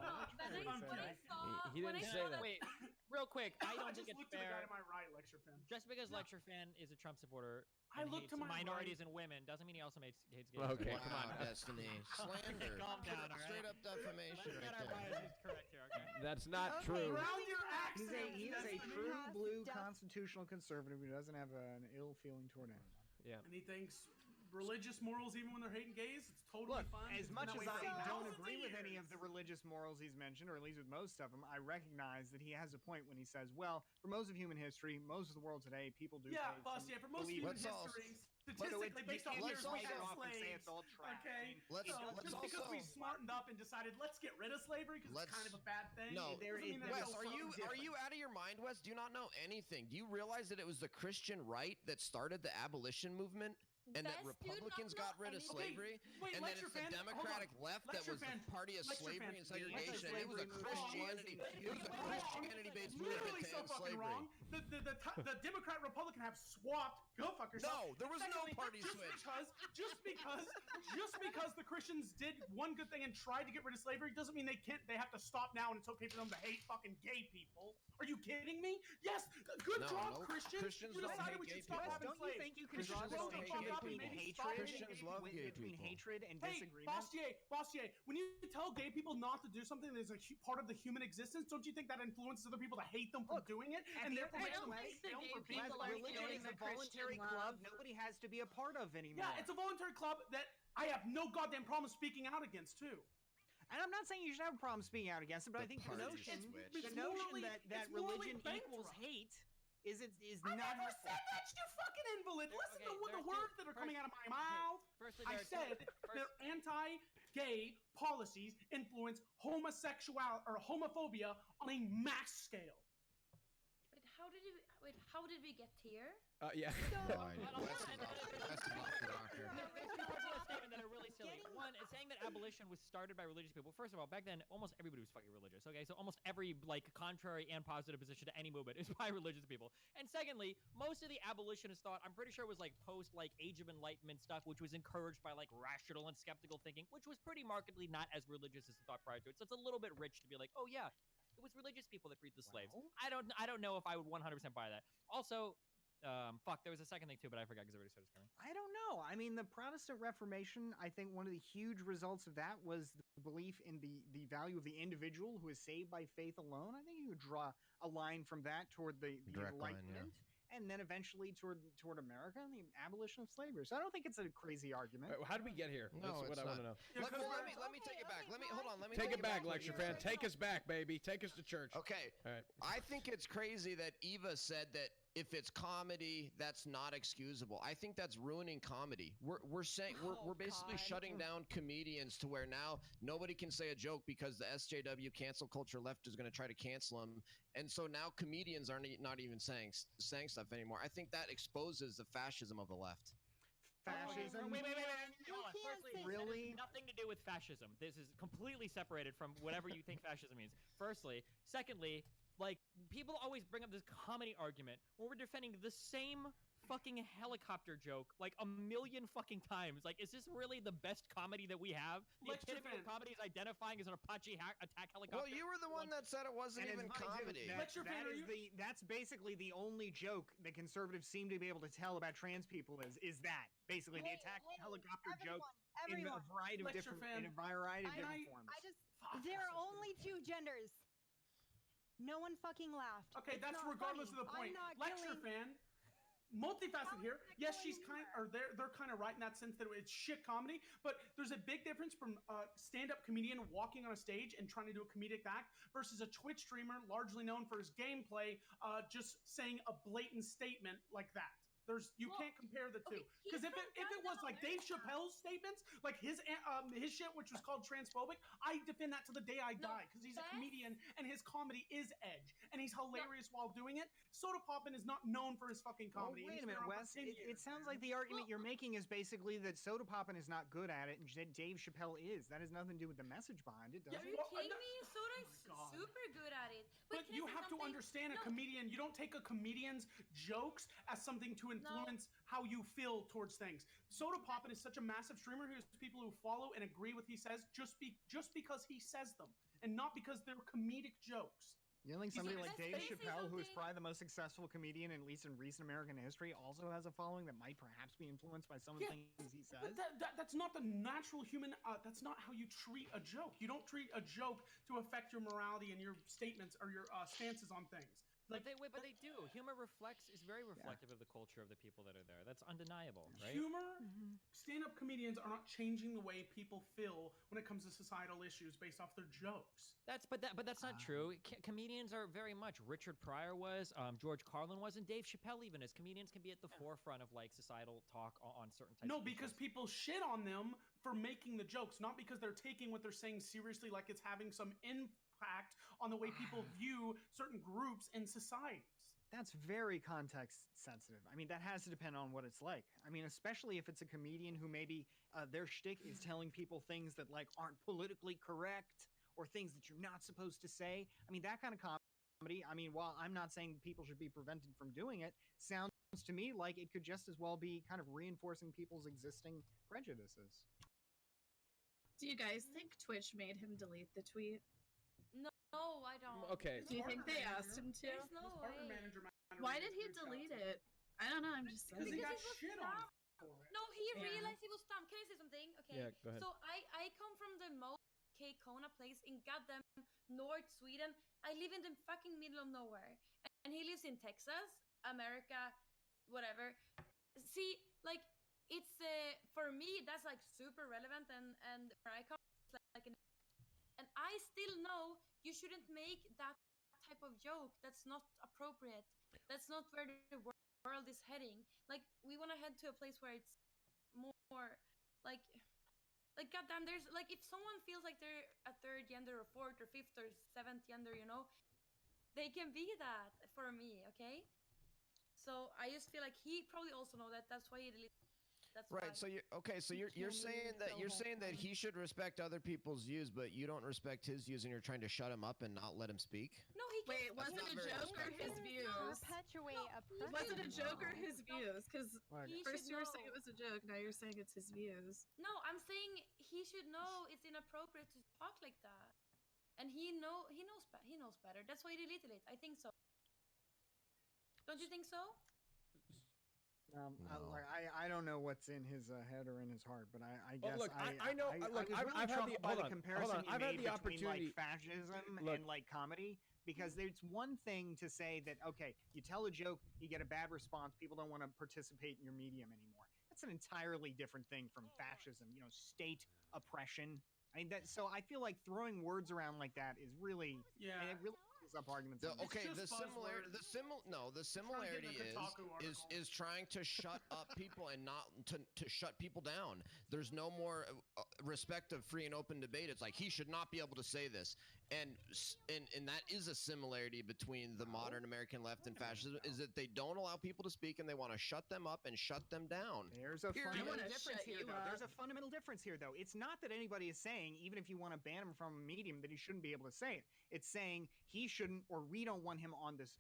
He when didn't I say saw that. Wait, real quick, I I don't just think it's looked at the guy fair. to my right, Lecture Fan. Just because Lecture Fan is a Trump supporter I and looked hates to my minorities and women doesn't mean he also hates gays. Okay, Wow, come on. Destiny. Slander. Calm down, all right? Straight up defamation Let's get right our there. biases correct here, okay? That's not Okay, true. Around your He's accent. a Destiny. true blue Def- constitutional conservative who doesn't have an ill feeling toward anyone. Yeah. And he thinks religious morals, even when they're hating gays, it's totally Look, fine. as It's much been as that way I for don't thousands agree with any of years. the religious morals he's mentioned, or at least with most of them, I recognize that he has a point when he says, well, for most of human history, most of the world today, people do Yeah, hate boss. some Yeah, for most of believe- human Let's all- history, So statistically, you based on can't years just we write had it off and say slaves. it's all trash. Okay, I mean, Let's so let's just because we also smartened up and decided let's get rid of slavery because it's kind of a bad thing. No, There doesn't is- mean that Wes, it's are you different. out of your mind, Wes? Do you not know anything? Do you realize that it was the Christian right that started the abolition movement, and that Best dude Republicans not got rid of know slavery, Wait, and then Lecture it's the Fan, Democratic hold on. left that Lecture was Fan, the party of Lecture slavery Fan, and segregation. Lecture It was a Fan, Christianity. It was a Christianity-based movement Literally to so end fucking slavery. wrong. The Democrat Republican have swapped. Go fuck yourself. No, there was no Secondly, party just switch. Just because the Christians did one good thing and tried to get rid of slavery doesn't mean they can't. They have to stop now, and it's okay for them to hate fucking gay people. Are you kidding me? Yes, good No, job, no, Christians. Christians We don't decided hate we should gay stop people. having Don't you slaves. think you can Christians draw a don't hate distinction gay between people. hatred, Christians love gay between people. hatred and Hey, disagreement? Bostier, when you tell gay people not to do something that is a part of the human existence, don't you think that influences other people to hate them for Look, doing it, at and the therefore end makes of them the hate day, them for people being are Religion feeling is the a voluntary Christian club love. nobody has to be a part of anymore. Yeah, it's a voluntary club that I have no goddamn problem speaking out against too. And I'm not saying you should have a problem speaking out against it, but I The think the party notion, switch. the It's notion morally- that it's morally religion equals bankrupt. hate is I not never said that, you fucking invalid. Listen to what the words that are coming out of my mouth. Firstly, I said their anti-gay policies influence homosexuality or homophobia on a mass scale. How did we get here? Yeah. No idea. Wes is off the doctor. There's two parts of that statement that are really silly. One, it's saying that abolition was started by religious people. First of all, back then, almost everybody was fucking religious. Okay, so almost every contrary and positive position to any movement is by religious people. And secondly, most of the abolitionist thought, I'm pretty sure, was post Age of Enlightenment stuff, which was encouraged by rational and skeptical thinking, which was pretty markedly not as religious as the thought prior to it. So it's a little bit rich to be like, oh yeah, it was religious people that freed the slaves. I don't know if I would 100% buy that. Also. There was a second thing too, but I forgot because I already started screaming. I don't know. I mean, the Protestant Reformation, I think one of the huge results of that was the belief in the value of the individual who is saved by faith alone. I think you could draw a line from that toward the Direct line, Enlightenment. And then eventually toward America and the abolition of slavery. So I don't think it's a crazy argument. How did we get here? No, That's what it's I want to not. know. Let me take it back. Let me hold on. Let me Take it back, what Lecture you Fan. said. Take us back, baby. Take us to church. Okay. All right. I think it's crazy that Eva said that if it's comedy, that's not excusable. I think that's ruining comedy. We're saying we're basically shutting down comedians to where now nobody can say a joke because the SJW cancel culture left is going to try to cancel them, and so now comedians are not even saying stuff anymore. I think that exposes the fascism of the left. Fascism. Wait. You Hold on. can't Firstly, say- that has Really? nothing to do with fascism. This is completely separated from whatever you think fascism means. Firstly. Secondly, people always bring up this comedy argument when we're defending the same fucking helicopter joke like a million fucking times. Like, is this really the best comedy that we have? The epitome of comedy is identifying as an Apache attack helicopter. Well, you were the one that said it wasn't even comedy. That's basically the only joke that conservatives seem to be able to tell about trans people is that basically the attack helicopter joke in a variety of different forms. There are only 2 genders. No one fucking laughed. Okay, that's regardless of the point. Lecture fan, multifaceted here. Yes, they're kind of right in that sense that it's shit comedy, but there's a big difference from a stand-up comedian walking on a stage and trying to do a comedic act versus a Twitch streamer largely known for his gameplay, just saying a blatant statement like that. You can't compare the two, because if it was like Dave Chappelle's statements, like his shit, which was called transphobic, I defend that to the day I die, because he's a comedian and his comedy is edge and he's hilarious while doing it. Soda Poppin is not known for his fucking comedy. Wait a minute, Wes. It sounds like the argument you're making is basically that Soda Poppin is not good at it and Dave Chappelle is. That has nothing to do with the message behind it, does it? Are you kidding me? Soda is super good at it. But you have to understand a comedian. You don't take a comedian's jokes as something to influence how you feel towards things. Soda Poppin is such a massive streamer who has people who follow and agree with he says just because he says them and not because they're comedic jokes. You don't think somebody like Dave Chappelle, who is probably the most successful comedian, at least in recent American history, also has a following that might perhaps be influenced by some of the things he says? But that's not the natural human. That's not how you treat a joke. You don't treat a joke to affect your morality and your statements or your stances on things. But they do. Humor is very reflective of the culture of the people that are there. That's undeniable, right? Humor, stand-up comedians are not changing the way people feel when it comes to societal issues based off their jokes. But that's not true. Comedians are very much. Richard Pryor was, George Carlin was, and Dave Chappelle even is. Comedians can be at the forefront of like societal talk on certain types. No, because people shit on them for making the jokes, not because they're taking what they're saying seriously, like it's having some impact on the way people view certain groups in society. That's very context sensitive. I mean, that has to depend on what it's like. I mean, especially if it's a comedian who maybe their shtick is telling people things that like aren't politically correct or things that you're not supposed to say. I mean, that kind of comedy, I mean, while I'm not saying people should be prevented from doing it, sounds to me like it could just as well be kind of reinforcing people's existing prejudices. Do you guys think Twitch made him delete the tweet? No, I don't. Okay. Do you think they asked him to? There's no way. Why did he delete it? I don't know. I'm just saying. Because he got shit on for it. No, he realized he was dumb. Can I say something? Okay. Yeah, go ahead. So I come from the most Kona place in goddamn North Sweden. I live in the fucking middle of nowhere, and he lives in Texas, America, whatever. See, like it's for me that's like super relevant, and where I come, it's like and I still know you shouldn't make that type of joke. That's not appropriate. That's not where the world is heading. Like, we want to head to a place where it's more like goddamn, there's like, if someone feels like they're a third gender or fourth or fifth or seventh gender, you know, they can be that for me, okay? So I just feel like he probably also know that. That's why he deleted. That's right. So you're saying that he should respect other people's views, but you don't respect his views, and you're trying to shut him up and not let him speak. No, he can. Wait, was it a joke or his views? Perpetuate a Was it a joke or his views? Because first you were saying know. it was a joke, now you're saying it's his views. No, I'm saying he should know it's inappropriate to talk like that, and he knows better. That's why he deleted it. I think so. Don't you think so? No. I don't know what's in his head or in his heart, but I guess look, I know. Look, I've had the comparison I've had the between opportunity, like fascism and like comedy, because there's one thing to say that okay, you tell a joke, you get a bad response, people don't want to participate in your medium anymore. That's an entirely different thing from fascism, you know, state oppression. I mean, so I feel like throwing words around like that is really it really up arguments. The similarity is trying to shut up people and not to shut people down. There's no more respect of free and open debate. It's like he should not be able to say this, and that is a similarity between the modern American left and fascism, is that they don't allow people to speak and they want to shut them up and shut them down. There's a fundamental difference here, though. There's a fundamental difference here, though. It's not that anybody is saying, even if you want to ban him from a medium, that he shouldn't be able to say it. It's saying he should shouldn't, or we don't want him on this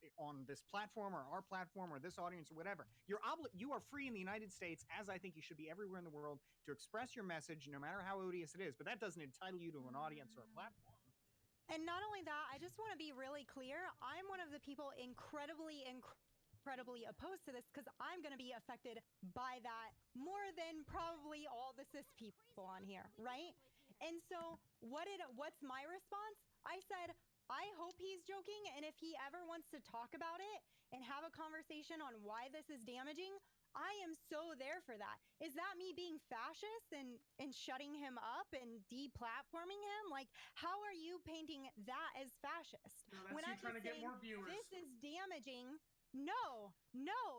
platform or our platform or this audience or whatever. You are free in the United States, as I think you should be everywhere in the world, to express your message, no matter how odious it is. But that doesn't entitle you to an audience or a platform. And not only that, I just want to be really clear. I'm one of the people incredibly opposed to this because I'm going to be affected by that more than probably all the cis people on here, right? And so what's my response? I said, I hope he's joking, and if he ever wants to talk about it and have a conversation on why this is damaging, I am so there for that. Is that me being fascist and shutting him up and deplatforming him? Like, how are you painting that as fascist? No, that's when you trying to get more viewers. This is damaging. No,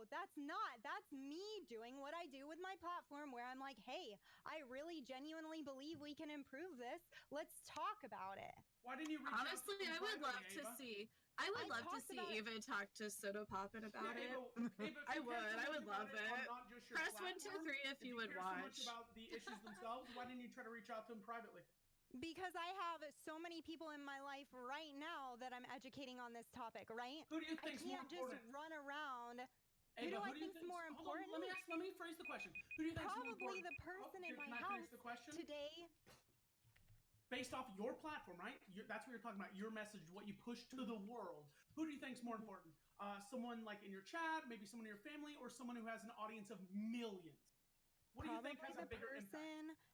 that's not. That's me doing what I do with my platform where I'm like, hey, I really genuinely believe we can improve this. Let's talk about it. Why didn't you reach Honestly, out to I would love Ava? to see. I would love to see Eva talk to Sotopoppin about it. Ava, I would love it. Press 1, 2, 3 if you would watch. So much about the issues themselves, why didn't you try to reach out to him privately? Because I have so many people in my life right now that I'm educating on this topic, right? Who do you think's more important? I can't just run around. Ava, who do I think's more important? Let me phrase the question. Who do you think's more important? Probably the person in my house today. Based off your platform, right? That's what you're talking about. Your message, what you push to the world. Who do you think's more important? Someone like in your chat, maybe someone in your family, or someone who has an audience of millions? What do you think has a bigger impact?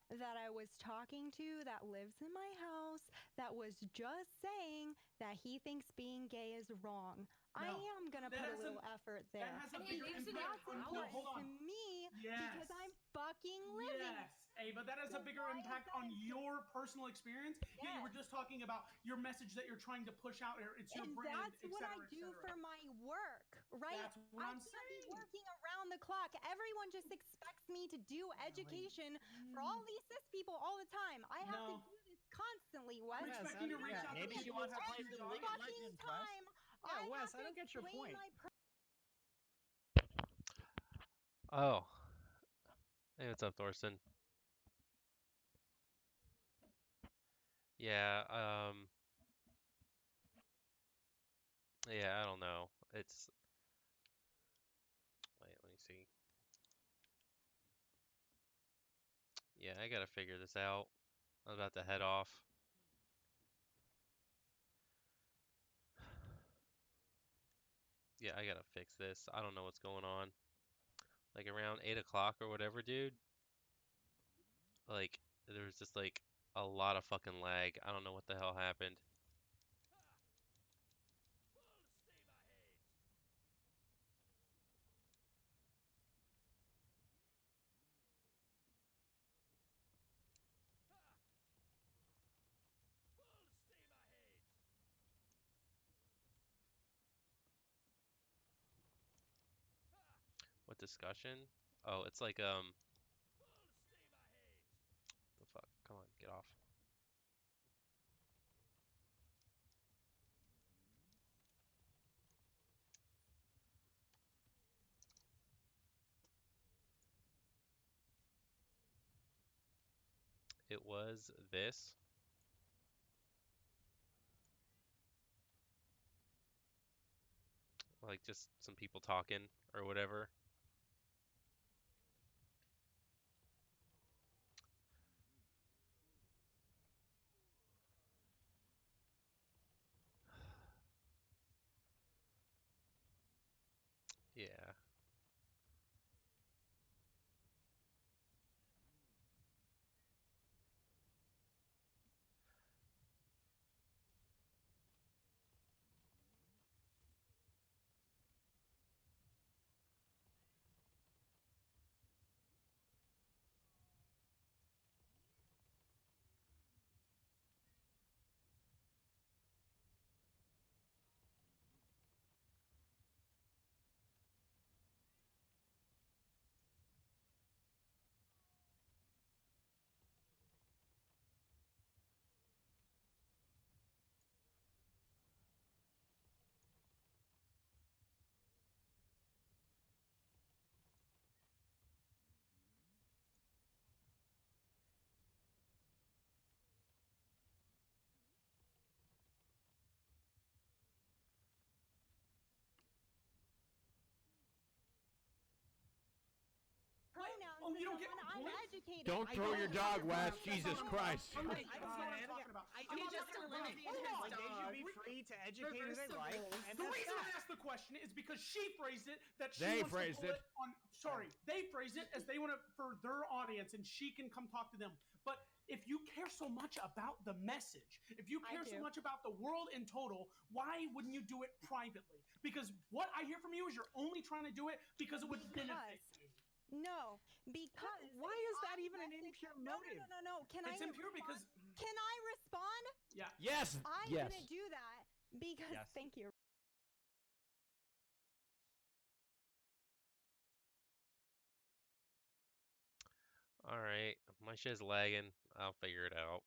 That I was talking to that lives in my house that was just saying that he thinks being gay is wrong. No, I am going to put a little effort there. That has a bigger impact to me because I'm fucking living. Yes, Ava, that has a bigger impact on your personal experience. Yes. Yeah, you were just talking about your message that you're trying to push out here. It's your brand, that's what I do for my work, right? That's what I'm saying. I can't be working around the clock. Everyone just expects me to do education for all these cis people all the time. I have to do this constantly, Wes. I'm expecting to reach out. Maybe she wants to play some League of Legends, Wes. Wes, I don't get your point. Oh. Hey, what's up, Thorsten? Yeah, yeah, I don't know. It's... Wait, let me see. Yeah, I gotta figure this out. I'm about to head off. Yeah, I gotta fix this. I don't know what's going on. Like around 8 o'clock or whatever, dude. Like, there was just like a lot of fucking lag. I don't know what the hell happened. What discussion? Oh, it's like, the fuck? Come on, get off. It was this. Like just some people talking or whatever. Yeah. Oh, you don't get someone. my I'm point? educated. Don't throw your dog, Wes. Jesus Christ. That's not what I'm talking about. He just eliminated his Like, they should be dog. free to educate who they Reverse the like. roles. And The that's reason I that. asked the question is because she phrased it that she They wants phrased to pull it. it on. Sorry, they phrased it as they want to for their audience, and she can come talk to them. But if you care so much about the message, if you I care so do. much about the world in total, why wouldn't you do it privately? Because what I hear from you is you're only trying to do it because it would benefit you. No, because Why is that even an impure motive? No. Can It's I impure respond? because Can I respond? yeah. Yes. I Yes. didn't do that because Yes. thank you. All right, my shit's lagging. I'll figure it out.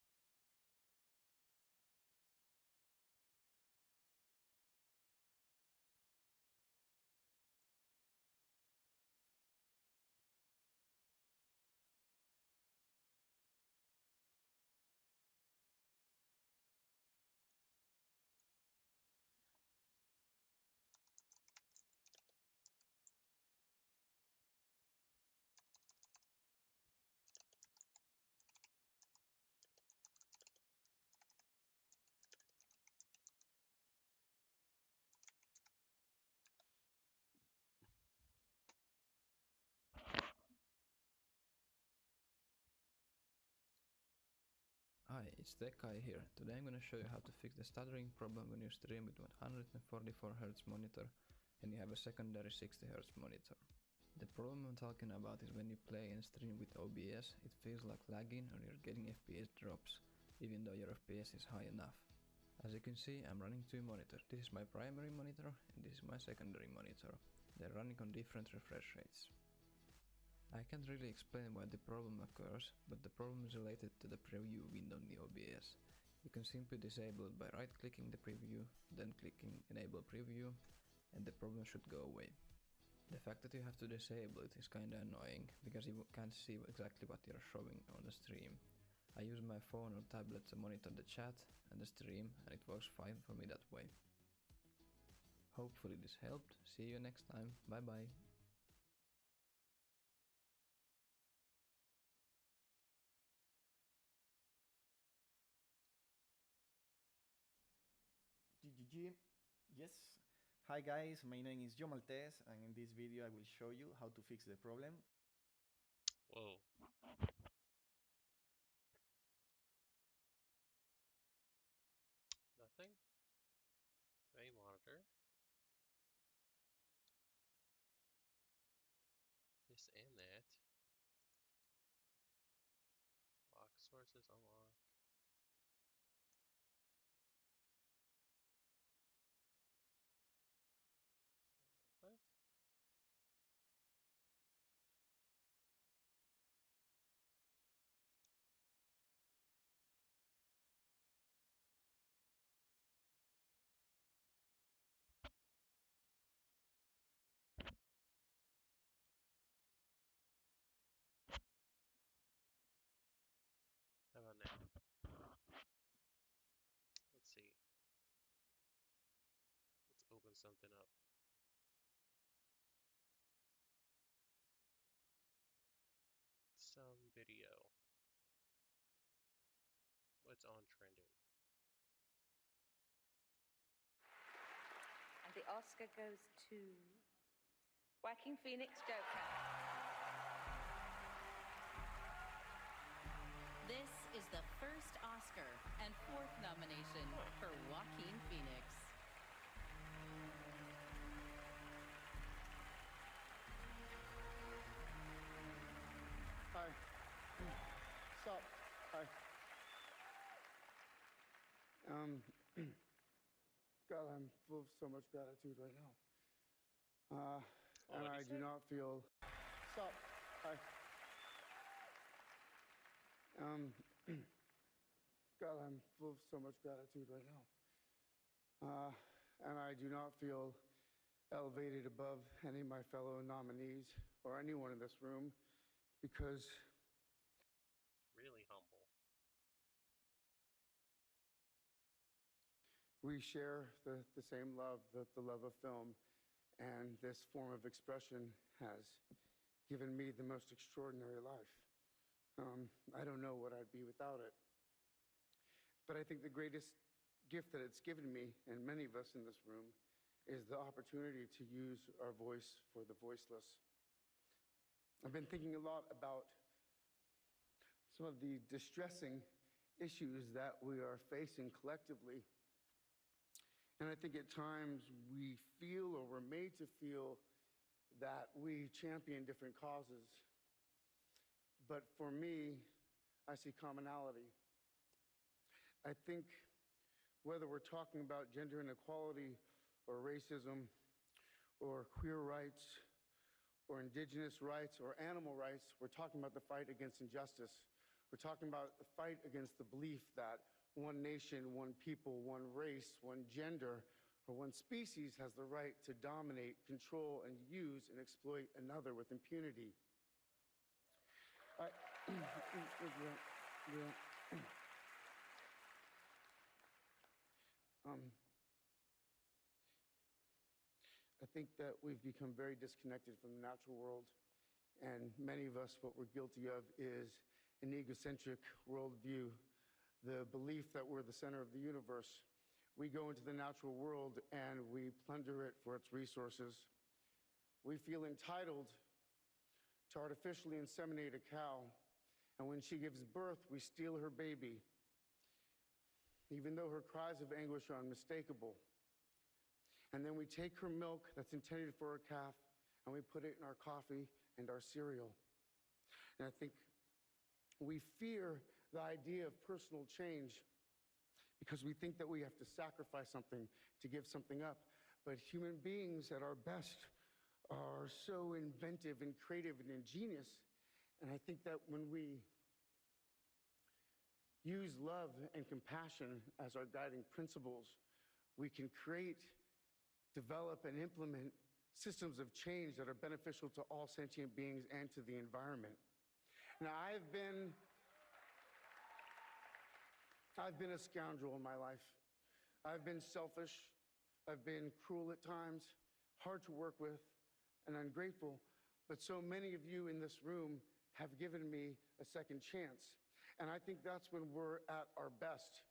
Hi, it's TechGuy here. Today I'm gonna show you how to fix the stuttering problem when you stream with 144Hz monitor and you have a secondary 60Hz monitor. The problem I'm talking about is when you play and stream with OBS, it feels like lagging or you're getting FPS drops, even though your FPS is high enough. As you can see, I'm running two monitors. This is my primary monitor and this is my secondary monitor. They're running on different refresh rates. I can't really explain why the problem occurs, but the problem is related to the preview window in the OBS. You can simply disable it by right-clicking the preview, then clicking Enable Preview, and the problem should go away. The fact that you have to disable it is kinda annoying, because you can't see exactly what you're showing on the stream. I use my phone or tablet to monitor the chat and the stream, and it works fine for me that way. Hopefully this helped. See you next time. Bye bye. GGG. Yes. Hi guys, my name is Joe Maltese, and in this video I will show you how to fix the problem. Whoa. Nothing? Main monitor. This and that. Lock sources unlock. What? How about now? Let's see. Let's open something up. Some video. What's on trending? And the Oscar goes to Joaquin Phoenix Joker. This is the first Oscar and fourth nomination for Joaquin Phoenix. Hi. Sup? Hi. God, I'm full of so much gratitude right now. And I do not feel. Sup? Hi. God, I'm full of so much gratitude right now. And I do not feel elevated above any of my fellow nominees or anyone in this room because Really humble. we share the same love, the love of film, and this form of expression has given me the most extraordinary life. I don't know what I'd be without it. But I think the greatest gift that it's given me, and many of us in this room, is the opportunity to use our voice for the voiceless. I've been thinking a lot about some of the distressing issues that we are facing collectively. And I think at times we feel, or we're made to feel, that we champion different causes. But for me, I see commonality. I think whether we're talking about gender inequality or racism or queer rights or indigenous rights or animal rights, we're talking about the fight against injustice. We're talking about the fight against the belief that one nation, one people, one race, one gender, or one species has the right to dominate, control, and use and exploit another with impunity. I think that we've become very disconnected from the natural world, and many of us, what we're guilty of is an egocentric worldview, the belief that we're the center of the universe. We go into the natural world and we plunder it for its resources. We feel entitled to artificially inseminate a cow, and when she gives birth, we steal her baby, even though her cries of anguish are unmistakable. And then we take her milk that's intended for her calf, and we put it in our coffee and our cereal. And I think we fear the idea of personal change because we think that we have to sacrifice something to give something up. But human beings at our best are so inventive and creative and ingenious. And I think that when we use love and compassion as our guiding principles, we can create, develop, and implement systems of change that are beneficial to all sentient beings and to the environment. Now, I've been a scoundrel in my life. I've been selfish. I've been cruel at times, hard to work with, and ungrateful. But so many of you in this room have given me a second chance. And I think that's when we're at our best,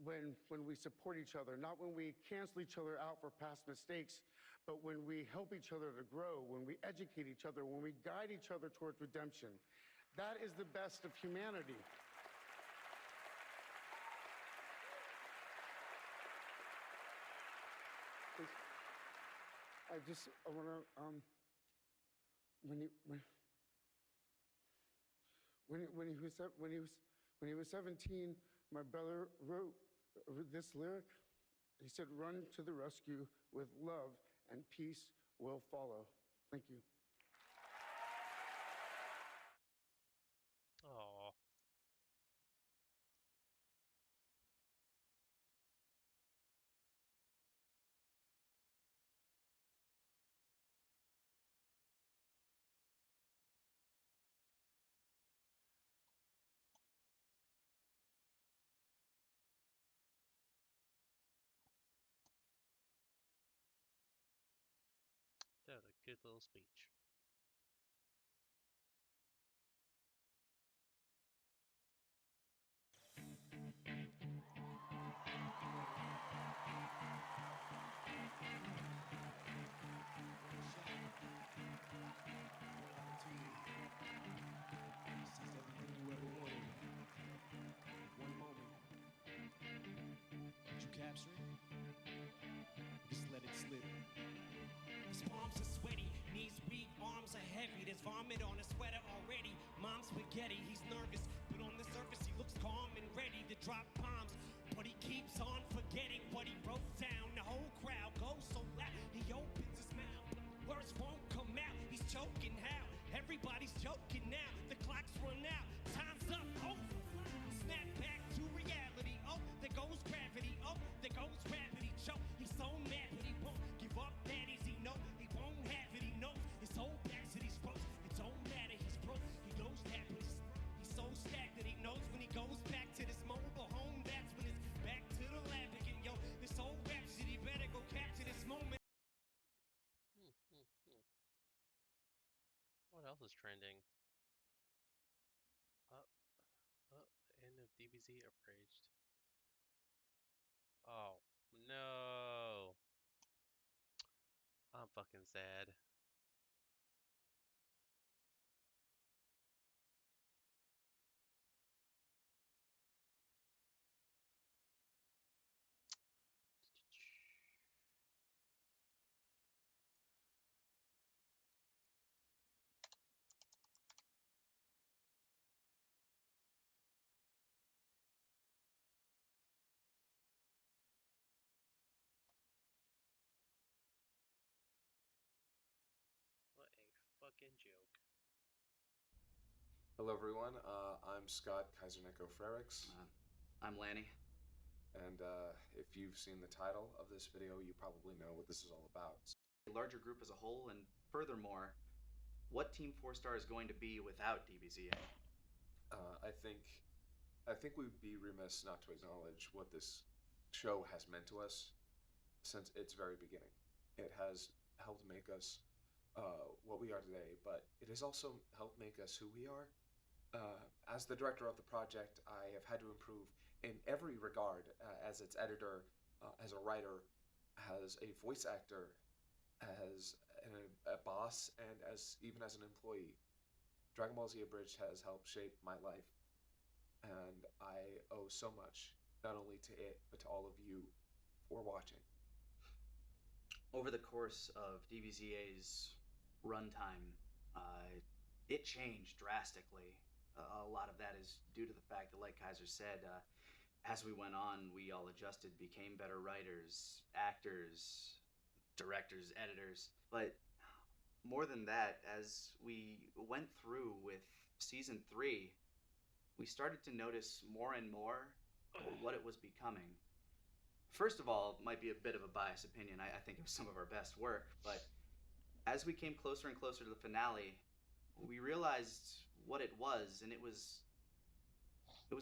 when we support each other, not when we cancel each other out for past mistakes, but when we help each other to grow, when we educate each other, when we guide each other towards redemption. That is the best of humanity. I want to, when he was 17, my brother wrote this lyric. He said, "Run to the rescue with love and peace will follow." Thank you. Aww. That was a good little speech. Just let it slip. His palms are sweaty, knees weak, arms are heavy. There's vomit on his sweater already. Mom's spaghetti, he's nervous, but on the surface he looks calm and ready to drop bombs. But he keeps on forgetting what he wrote down. The whole crowd goes so loud, he opens his mouth, but words won't come out. He's choking how? Everybody's joking now. The clock's run out, time's up, oh. Snap back to reality, oh. There goes gravity, oh. There goes gravity, choke. He's so mad, but he won't give up that easy, no. He won't have it, he knows. His whole back to these ropes. It don't matter, he's broke. He knows that, but he's so stacked that he knows when he goes back to this mobile home, that's when it's back to the lab again, yo. This whole rhapsody better go capture this moment. What else is trending? The end of DBZ abridged. Oh, no. I'm fucking sad. What a fucking joke. Hello, everyone. I'm Scott Kaiserneko Frerix. I'm Lanny. And if you've seen the title of this video, you probably know what this is all about. A larger group as a whole, and furthermore, what Team 4-Star is going to be without DBZA? I think we'd be remiss not to acknowledge what this show has meant to us since its very beginning. It has helped make us what we are today, but it has also helped make us who we are. As the director of the project, I have had to improve in every regard, as its editor, as a writer, as a voice actor, as a boss, and even as an employee. Dragon Ball Z Abridged has helped shape my life, and I owe so much, not only to it, but to all of you for watching. Over the course of DBZA's runtime, it changed drastically. A lot of that is due to the fact that, like Kaiser said, as we went on, we all adjusted, became better writers, actors, directors, editors. But more than that, as we went through with Season 3, we started to notice more and more what it was becoming. First of all, it might be a bit of a biased opinion. I think it was some of our best work, but as we came closer and closer to the finale, we realized what it was, and it was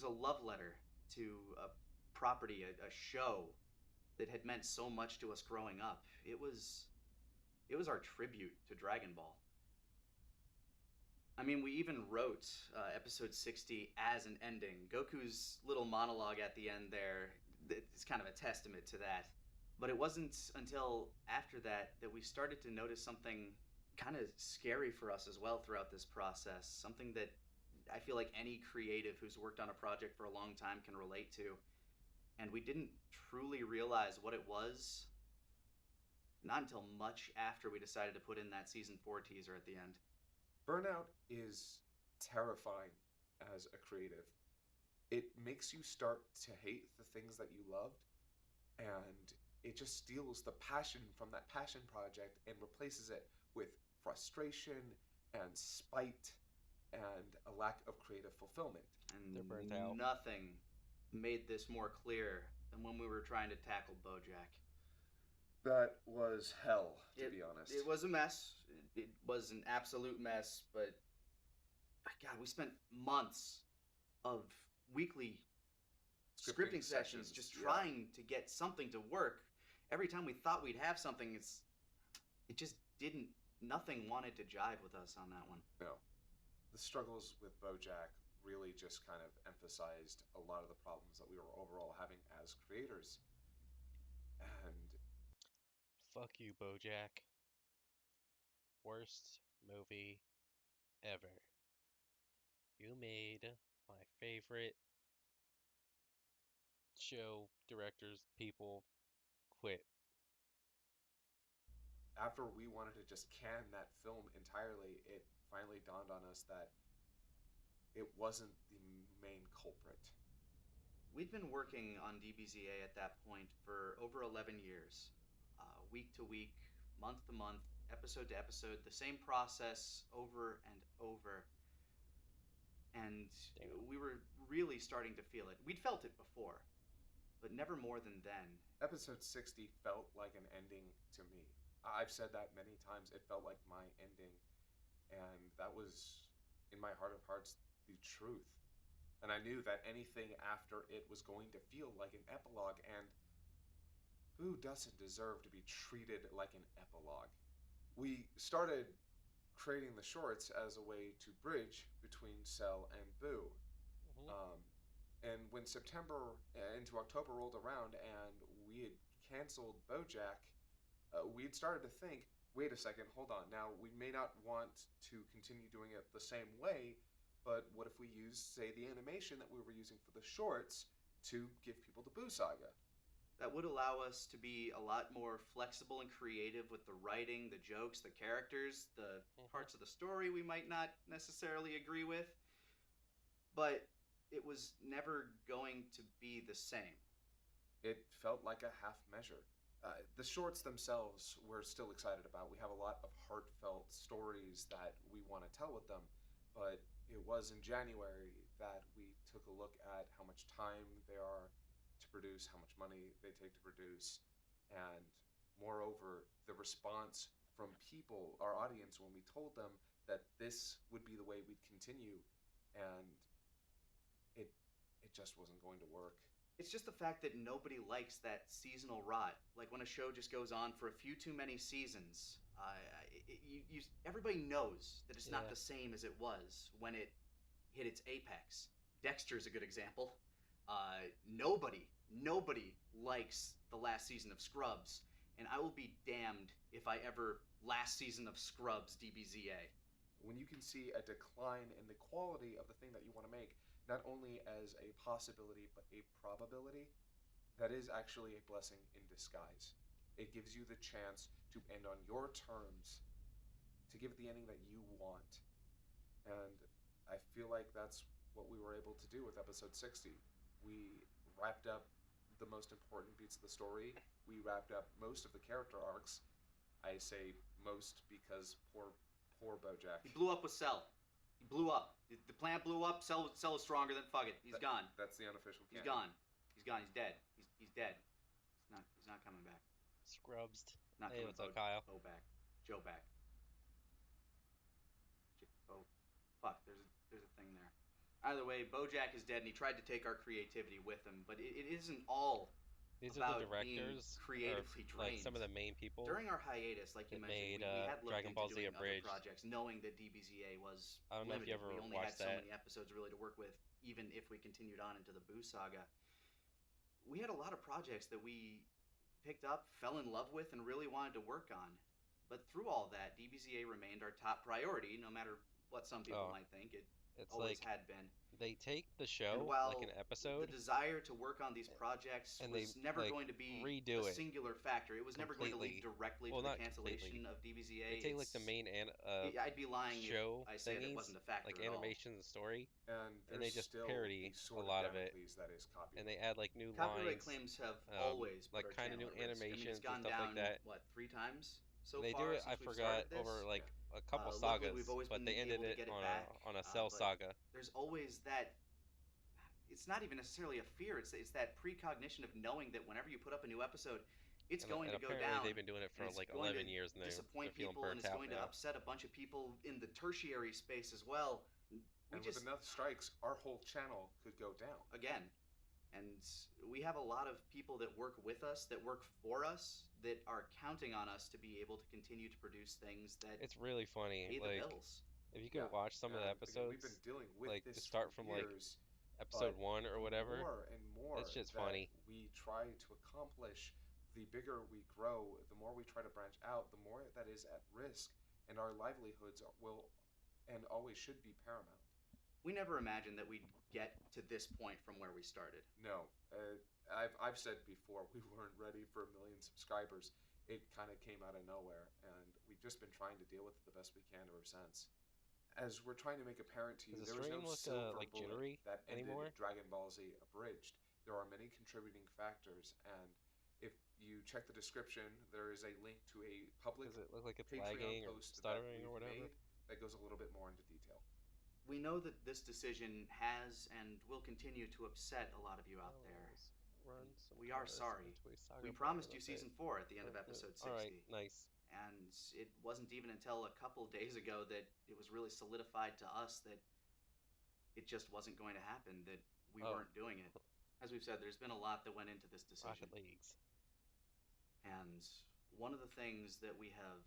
a love letter to a property, a show that had meant so much to us growing up. It was our tribute to Dragon Ball. I mean, we even wrote episode 60 as an ending. Goku's little monologue at the end there, it's kind of a testament to that. But it wasn't until after that that we started to notice something kind of scary for us as well throughout this process. Something that I feel like any creative who's worked on a project for a long time can relate to. And we didn't truly realize what it was not until much after we decided to put in that Season 4 teaser at the end. Burnout is terrifying as a creative. It makes you start to hate the things that you loved, and it just steals the passion from that passion project and replaces it with frustration and spite and a lack of creative fulfillment. And nothing made this more clear than when we were trying to tackle BoJack. That was hell, to be honest. It was a mess. It was an absolute mess, but God, we spent months of weekly scripting sessions just trying to get something to work. Every time we thought we'd have something, it just didn't. Nothing wanted to jive with us on that one. No. The struggles with BoJack really just kind of emphasized a lot of the problems that we were overall having as creators. And fuck you, BoJack. Worst movie ever. You made my favorite show directors, people quit. After we wanted to just can that film entirely, it finally dawned on us that it wasn't the main culprit. We'd been working on DBZA at that point for over 11 years. Week to week, month to month, episode to episode, the same process over and over. And we were really starting to feel it. We'd felt it before, but never more than then. Episode 60 felt like an ending to me. I've said that many times. It felt like my ending, and that was, in my heart of hearts, the truth. And I knew that anything after it was going to feel like an epilogue, and Boo doesn't deserve to be treated like an epilogue. We started creating the shorts as a way to bridge between Cell and Boo. And when September into October rolled around and we had canceled BoJack, we had started to think, wait a second, hold on. Now, we may not want to continue doing it the same way, but what if we use, say, the animation that we were using for the shorts to give people the Boo Saga? That would allow us to be a lot more flexible and creative with the writing, the jokes, the characters, the parts of the story we might not necessarily agree with. But it was never going to be the same. It felt like a half measure. The shorts themselves we're still excited about. We have a lot of heartfelt stories that we want to tell with them, but it was in January that we took a look at how much time they are to produce, how much money they take to produce, and moreover, the response from people, our audience, when we told them that this would be the way we'd continue, and it just wasn't going to work. It's just the fact that nobody likes that seasonal rot. Like when a show just goes on for a few too many seasons, everybody knows that it's not the same as it was when it hit its apex. Dexter's a good example. Nobody likes the last season of Scrubs, and I will be damned if I ever last season of Scrubs DBZA. When you can see a decline in the quality of the thing that you want to make, not only as a possibility, but a probability, that is actually a blessing in disguise. It gives you the chance to end on your terms, to give it the ending that you want. And I feel like that's what we were able to do with episode 60. We wrapped up the most important beats of the story. We wrapped up most of the character arcs. I say most because poor BoJack. He blew up with Cell. He blew up. The plant blew up. Cell is stronger than fuck it. He's gone. That's the unofficial canon. He's gone. He's gone. He's dead. He's dead. He's not coming back. Scrubs. Not hey, coming what's up, Kyle? Joe back. Oh, fuck. There's a thing there. Either way, BoJack is dead, and he tried to take our creativity with him, but it isn't all. These about are the directors, creatively trained. like some of the main people. During our hiatus, like you mentioned, we had looked Dragon Ball into Z doing Abridged. other projects, knowing that DBZA was I don't know limited. if you ever We only watched had so that. many episodes really to work with, even if we continued on into the Boo Saga. We had a lot of projects that we picked up, fell in love with, and really wanted to work on. But through all that, DBZA remained our top priority, no matter what some people might think. It's always like had been. They take the show And while like an episode, the desire to work on these projects and was they, never like, going to be redo a it singular factor. It was never going to lead completely. directly Well, to the not cancellation completely. of DBZA. They take like the main I'd be lying show if I said it thingies, wasn't a factor like at all. animation and story, And they there's just still parody the a sword lot of it, Damocles that is copyright. and they add like new Copyright lines, claims have always put like our kind of channel new at risk. I mean, animations it's gone and stuff down, like that. what, 3 times so they far do it. since I we've forgot started this? over like a couple Luckily, sagas, we've always but been they ended able to it get it on back, a Cell but saga. There's always that. It's not even necessarily a fear. It's that precognition of knowing that whenever you put up a new episode, it's going to go apparently down. they've been doing it for and it's like going 11 to years, and they're disappoint feeling people, and burnt it's out going to now. upset a bunch of people in the tertiary space as well. And with enough strikes, our whole channel could go down. Again, and we have a lot of people that work with us, that work for us, that are counting on us to be able to continue to produce things that It's really funny. pay the Like bills. if you could watch some of the Again, episodes, we've been dealing with like this to start for from like years, episode but 1 or whatever, more and more it's just that funny. we try to accomplish, the bigger we grow, the more we try to branch out, the more that is at risk, and our livelihoods will and always should be paramount. We never imagined that we'd get to this point from where we started. No, I've said before, we weren't ready for 1 million subscribers. It kind of came out of nowhere, and we've just been trying to deal with it the best we can ever since. As we're trying to make apparent to you, Does the there is no stream look silver like bullet jittery that ended anymore? Dragon Ball Z Abridged. There are many contributing factors, and if you check the description, there is a link to a public Does it look like it's Patreon lagging or post that stuttering we've or whatever? made that goes a little bit more into detail. We know that this decision has and will continue to upset a lot of you out there. We are sorry. We promised you season 4 at the end of episode 60. Alright, nice. And it wasn't even until a couple days ago that it was really solidified to us that it just wasn't going to happen, that we weren't doing it. As we've said, there's been a lot that went into this decision. Rocket Leagues. And one of the things that we have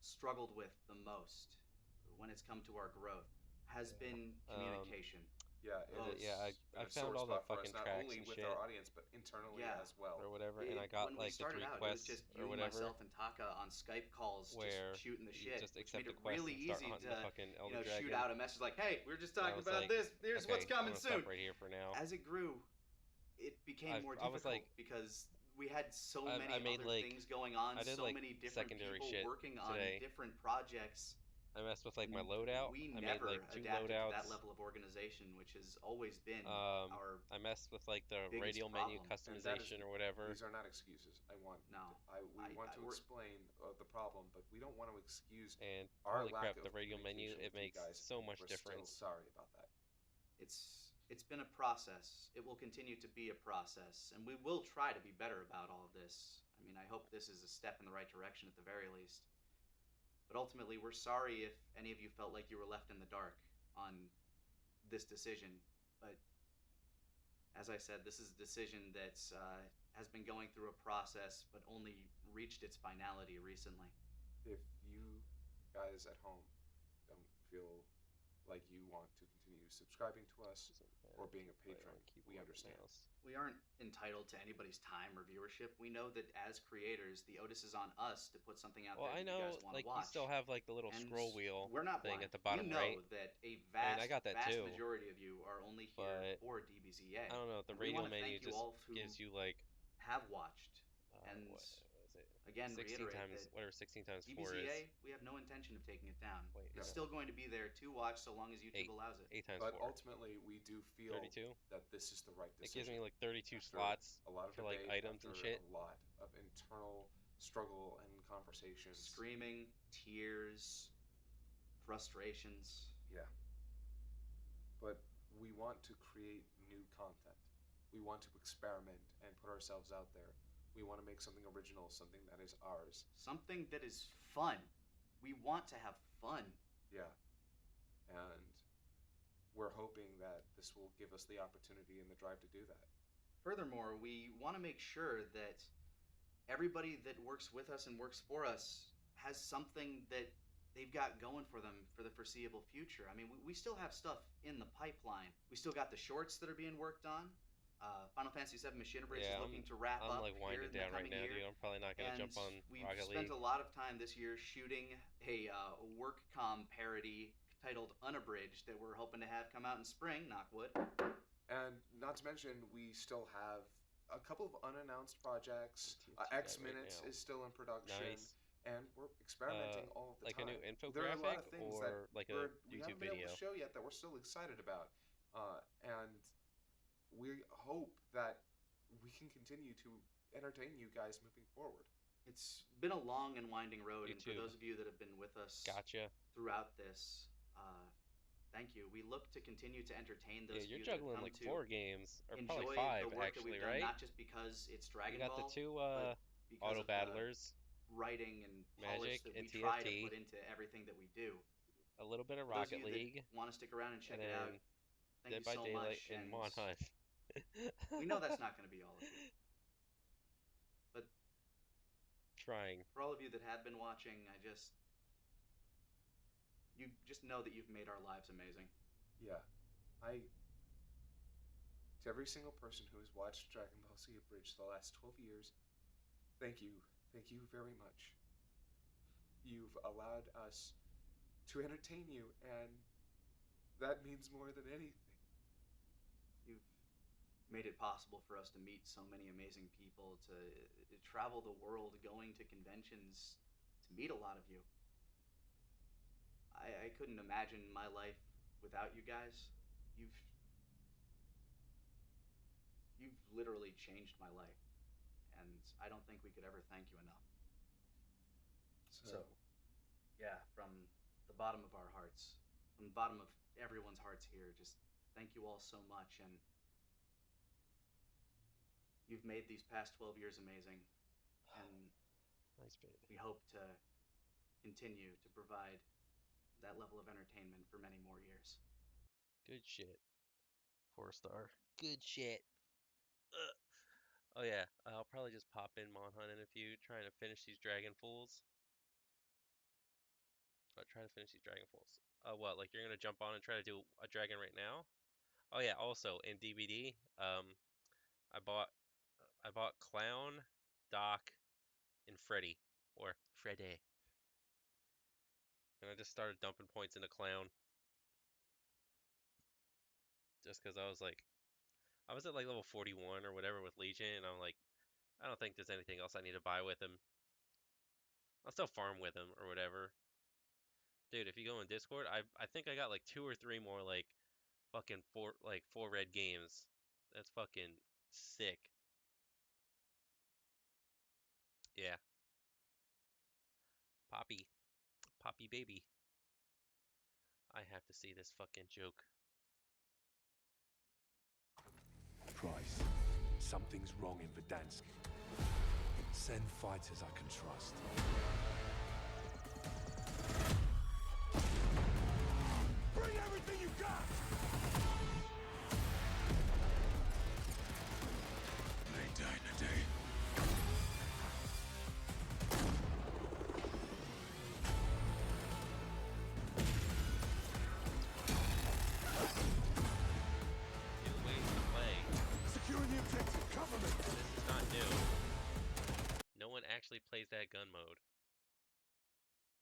struggled with the most when it's come to our growth has been communication. Yeah, I found all the fucking not tracks only and with shit. our audience, but internally as well. Or whatever, and I got when like we the started 3 out, quests it was just or you, whatever. myself, and Taka on Skype calls, where just shooting the you shit, just which accept made the it quest really and start easy hunting to the fucking Elder shoot Dragon. out a message like, "Hey, we were just And I talking was about like, this. Here's what's okay, I'm coming gonna soon." stop right here for now. As it grew, it became more I difficult was like, because we had so I many made other like things going on, I did so like many different secondary people shit working today. on different projects. I messed with like my loadout. We I made never like 2 adapted to loadouts. that level of organization, which has always been our I messed with like the biggest radial menu problem. customization or whatever. These are not excuses. We want to explain the problem, but we don't want to excuse And our holy lack crap, of the radial menu, communication it with you makes guys. so much We're difference. Still sorry about that. It's been a process. It will continue to be a process, and we will try to be better about all of this. I mean, I hope this is a step in the right direction at the very least. But ultimately, we're sorry if any of you felt like you were left in the dark on this decision. But as I said, this is a decision that has been going through a process, but only reached its finality recently. If you guys at home don't feel like you want to continue subscribing to us or being a patron, we understand. We aren't entitled to anybody's time or viewership. We know that as creators, the onus is on us to put something out Well, there I that know, you guys want like to watch. you still have like the little And scroll wheel we're not thing blind. at the bottom we know right. that a I mean, vast, I got that vast too, majority of you are only here but for DBZA. I don't know. The And we radial wanna menu thank you just all who gives you like have watched. And what was it? again, 16 reiterate times that whatever 16 times 4 DBZA, is. we have no intention of taking it down. Wait, it's no. still going to be there to watch so long as YouTube allows it. 8 times But 4. ultimately, we do feel 32? that this is the right It decision. gives me like 32 After slots a lot of for like debate, items and after shit. A lot of internal struggle and conversations. Screaming, tears, frustrations. Yeah. But we want to create new content. We want to experiment and put ourselves out there. We want to make something original, something that is ours. Something that is fun. We want to have fun. Yeah. And we're hoping that this will give us the opportunity and the drive to do that. Furthermore, we want to make sure that everybody that works with us and works for us has something that they've got going for them for the foreseeable future. I mean, we still have stuff in the pipeline. We still got the shorts that are being worked on. Final Fantasy VII Machine Bridge is looking to wrap up. I'm like winding down right now, year. dude. I'm probably not gonna jump on We've Rocket spent League. a lot of time this year shooting a WorkCom parody titled Unabridged that we're hoping to have come out in spring, knockwood. And not to mention, we still have a couple of unannounced projects. X Minutes is still in production. Nice. And we're experimenting all of the like time. a new There are a lot of infographic things or that like a we YouTube haven't been video? able to show yet that we're still excited about. And we hope that we can continue to entertain you guys moving forward. It's been a long and winding road, and for YouTube. those of you that have been with us Gotcha. throughout this, thank you. We look to continue to entertain those Yeah, you're of you that have juggling come like to 4 games, or enjoy probably 5 the work actually, that we've done, right? not just because it's Dragon You got Ball, the 2 but because auto of the battlers, writing and Magic polish that we and try to TFT. put into everything that we do. a little bit of For those Rocket of you League, that want to stick around and check and it out, then thank Dead you by so Daylight much. and And Mon Hunt. we know that's not going to be all of you. But Trying. for all of you that have been watching, you just know that you've made our lives amazing. Yeah. To every single person who has watched Dragon Ball Z Abridged the last 12 years, thank you. Thank you very much. You've allowed us to entertain you, and that means more than anything. You've made it possible for us to meet so many amazing people, to travel the world, going to conventions, to meet a lot of you. I couldn't imagine my life without you guys. You've literally changed my life, and I don't think we could ever thank you enough. So yeah, from the bottom of our hearts, from the bottom of everyone's hearts here, just thank you all so much. And you've made these past 12 years amazing, and nice, baby. We hope to continue to provide that level of entertainment for many more years. Good shit. 4-star. Good shit. Ugh. Oh yeah, I'll probably just pop in Mon Hunt in a few, trying to finish these Dragon Fools. Try to finish these Dragon Falls. What? Like you're gonna jump on and try to do a dragon right now? Oh yeah. Also in DBD, I bought Clown, Doc, and Freddy or Freddy, and I just started dumping points into Clown. Just because I was like, I was at like level 41 or whatever with Legion, and I'm like, I don't think there's anything else I need to buy with him. I'll still farm with him or whatever. Dude, if you go in Discord, I think I got like 2 or 3 more like fucking 4 red games. That's fucking sick. Yeah. Poppy baby. I have to see this fucking joke. Price. Something's wrong in Verdansk. Send fighters I can trust. Bring everything you got! They die in a day. No one actually plays that gun mode.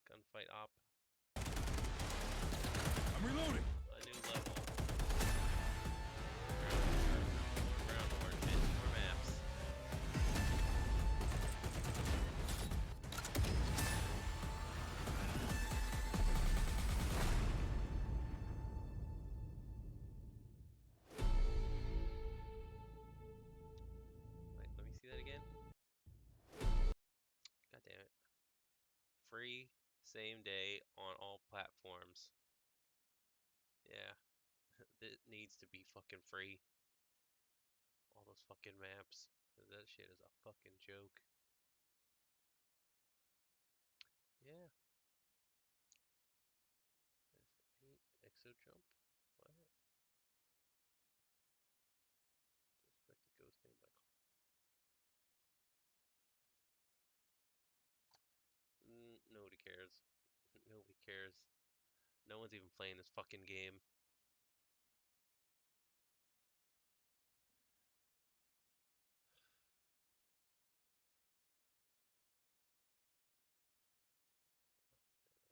Gunfight op. I'm reloading. A new level. More ground war shit, more maps. Wait, let me see that again. God damn it. Free, same day, on all platforms. Yeah. It needs to be fucking free. All those fucking maps. That shit is a fucking joke. Yeah. Exo jump? What? Disrespected ghost name by call. Nobody cares. Nobody cares. No one's even playing this fucking game.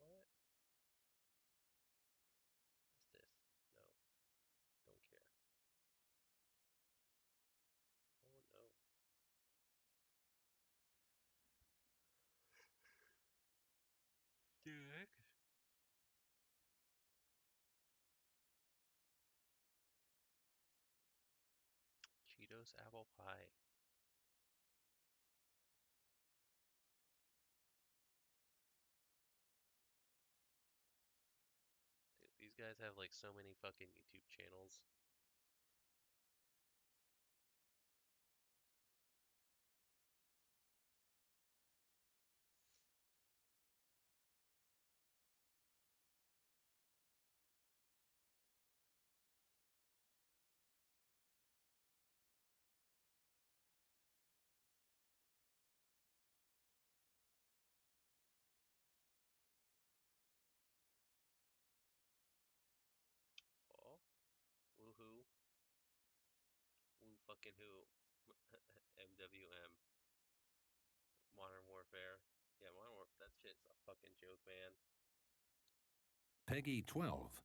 What? What's this? No. Don't care. Oh no. Dick. Cheetos apple pie. Dude, these guys have like so many fucking YouTube channels. Oh, woohoo. Woo fucking who. MWM. Modern Warfare. Yeah, Modern Warfare. That shit's a fucking joke, man. Peggy 12.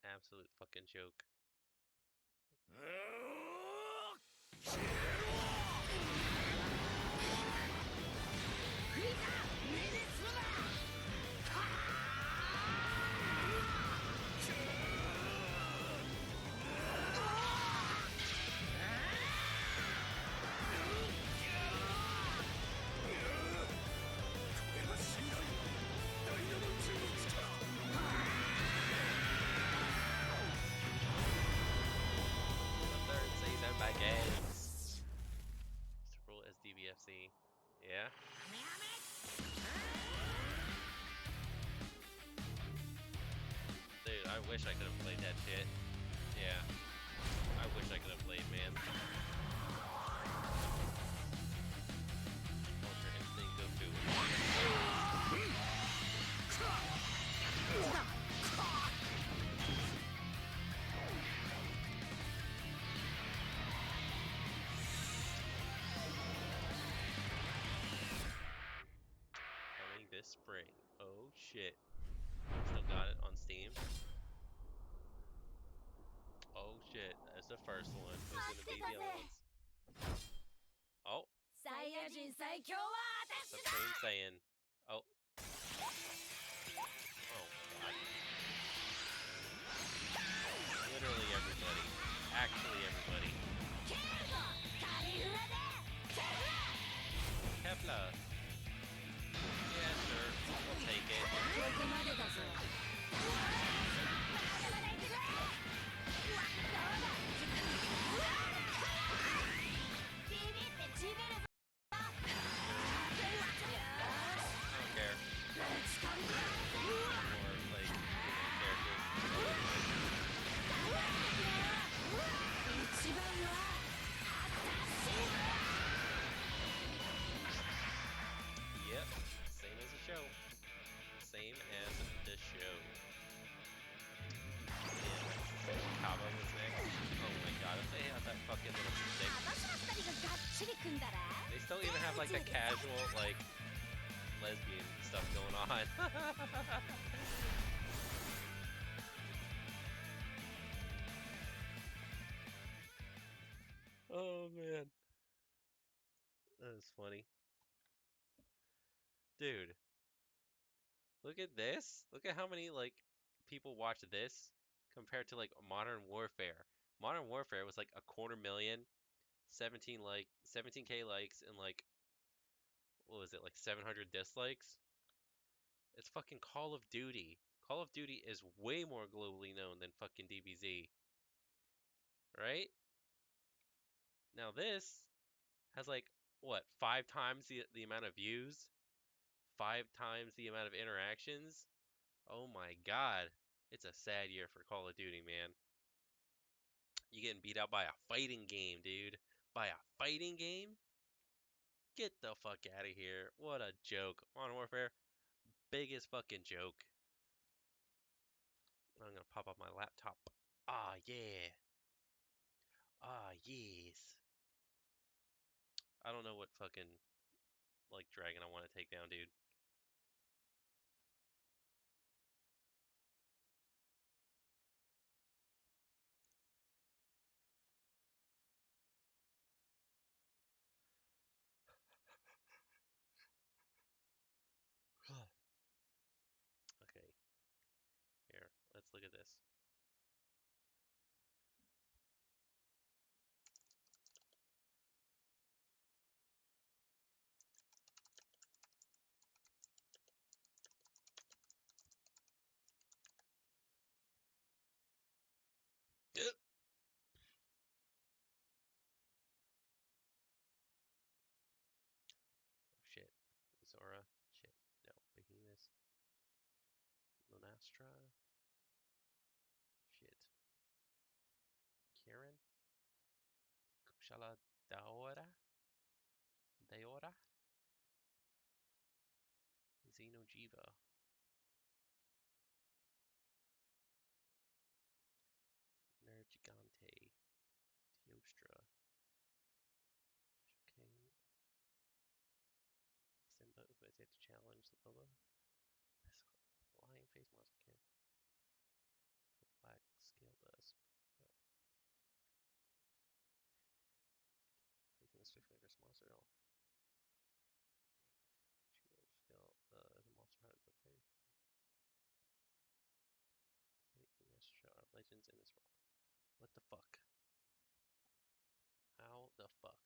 Absolute fucking joke. Games. Mr. Rule as DBFC. Yeah? Dude, I wish I could have played that shit. Yeah. I wish I could have played, man. Ultra Instinct Goku. Spring. Oh shit. Still got it on Steam. Oh shit, that's the first one. Who's gonna be the other ones? Oh. Supreme Saiyan. Oh. Oh my god. Literally everybody. Actually everybody. Kefla. Yeah, sure. We'll take it. I don't care. More like Yep, same as the show. Same as the show. Yeah. Kaba was next. Oh my god, if they have that fucking little stick. They still even have like the casual, like, lesbian stuff going on. Oh man. That was funny. Dude. Look at this. Look at how many like people watch this compared to like Modern Warfare. Modern Warfare was like 250,000, 17k likes and like what was it? Like 700 dislikes. It's fucking Call of Duty. Call of Duty is way more globally known than fucking DBZ. Right? Now this has like what, 5 times the amount of views, 5 times the amount of interactions. Oh my god, it's a sad year for Call of Duty, man. You getting beat out by a fighting game, dude. By a fighting game? Get the fuck out of here. What a joke. Modern Warfare, biggest fucking joke. I'm gonna pop up my laptop. Ah, yeah. Ah, yes. I don't know what fucking, like, dragon I want to take down, dude. Okay. Here, let's look at this. Shit. Zora. Shit. No. Behemoth. Lunastra. Shit. Kieran. Kushala Daora. Daora. Xenojiva. Nergigante. Teostra. Official King. Simba, who has yet to challenge the Bubba. This lion face monster can't. The black scale does. No. Facing this 50 monster. Oh. Skill as a monster hunter to play. Are legends in this world. What the fuck? How the fuck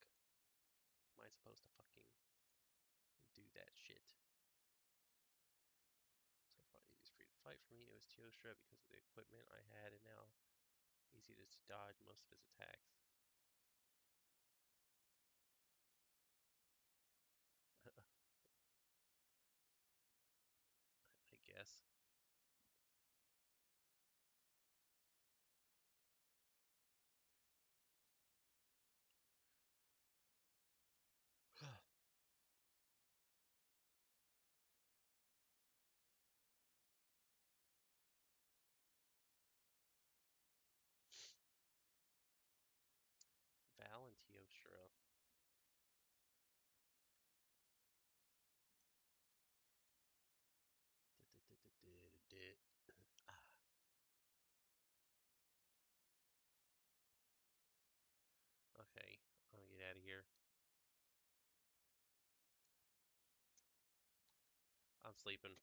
am I supposed to fucking do that shit? So far, he's free to fight for me. It was Teostra because of the equipment I had, and now easy to dodge most of his attacks. I guess. not sleeping.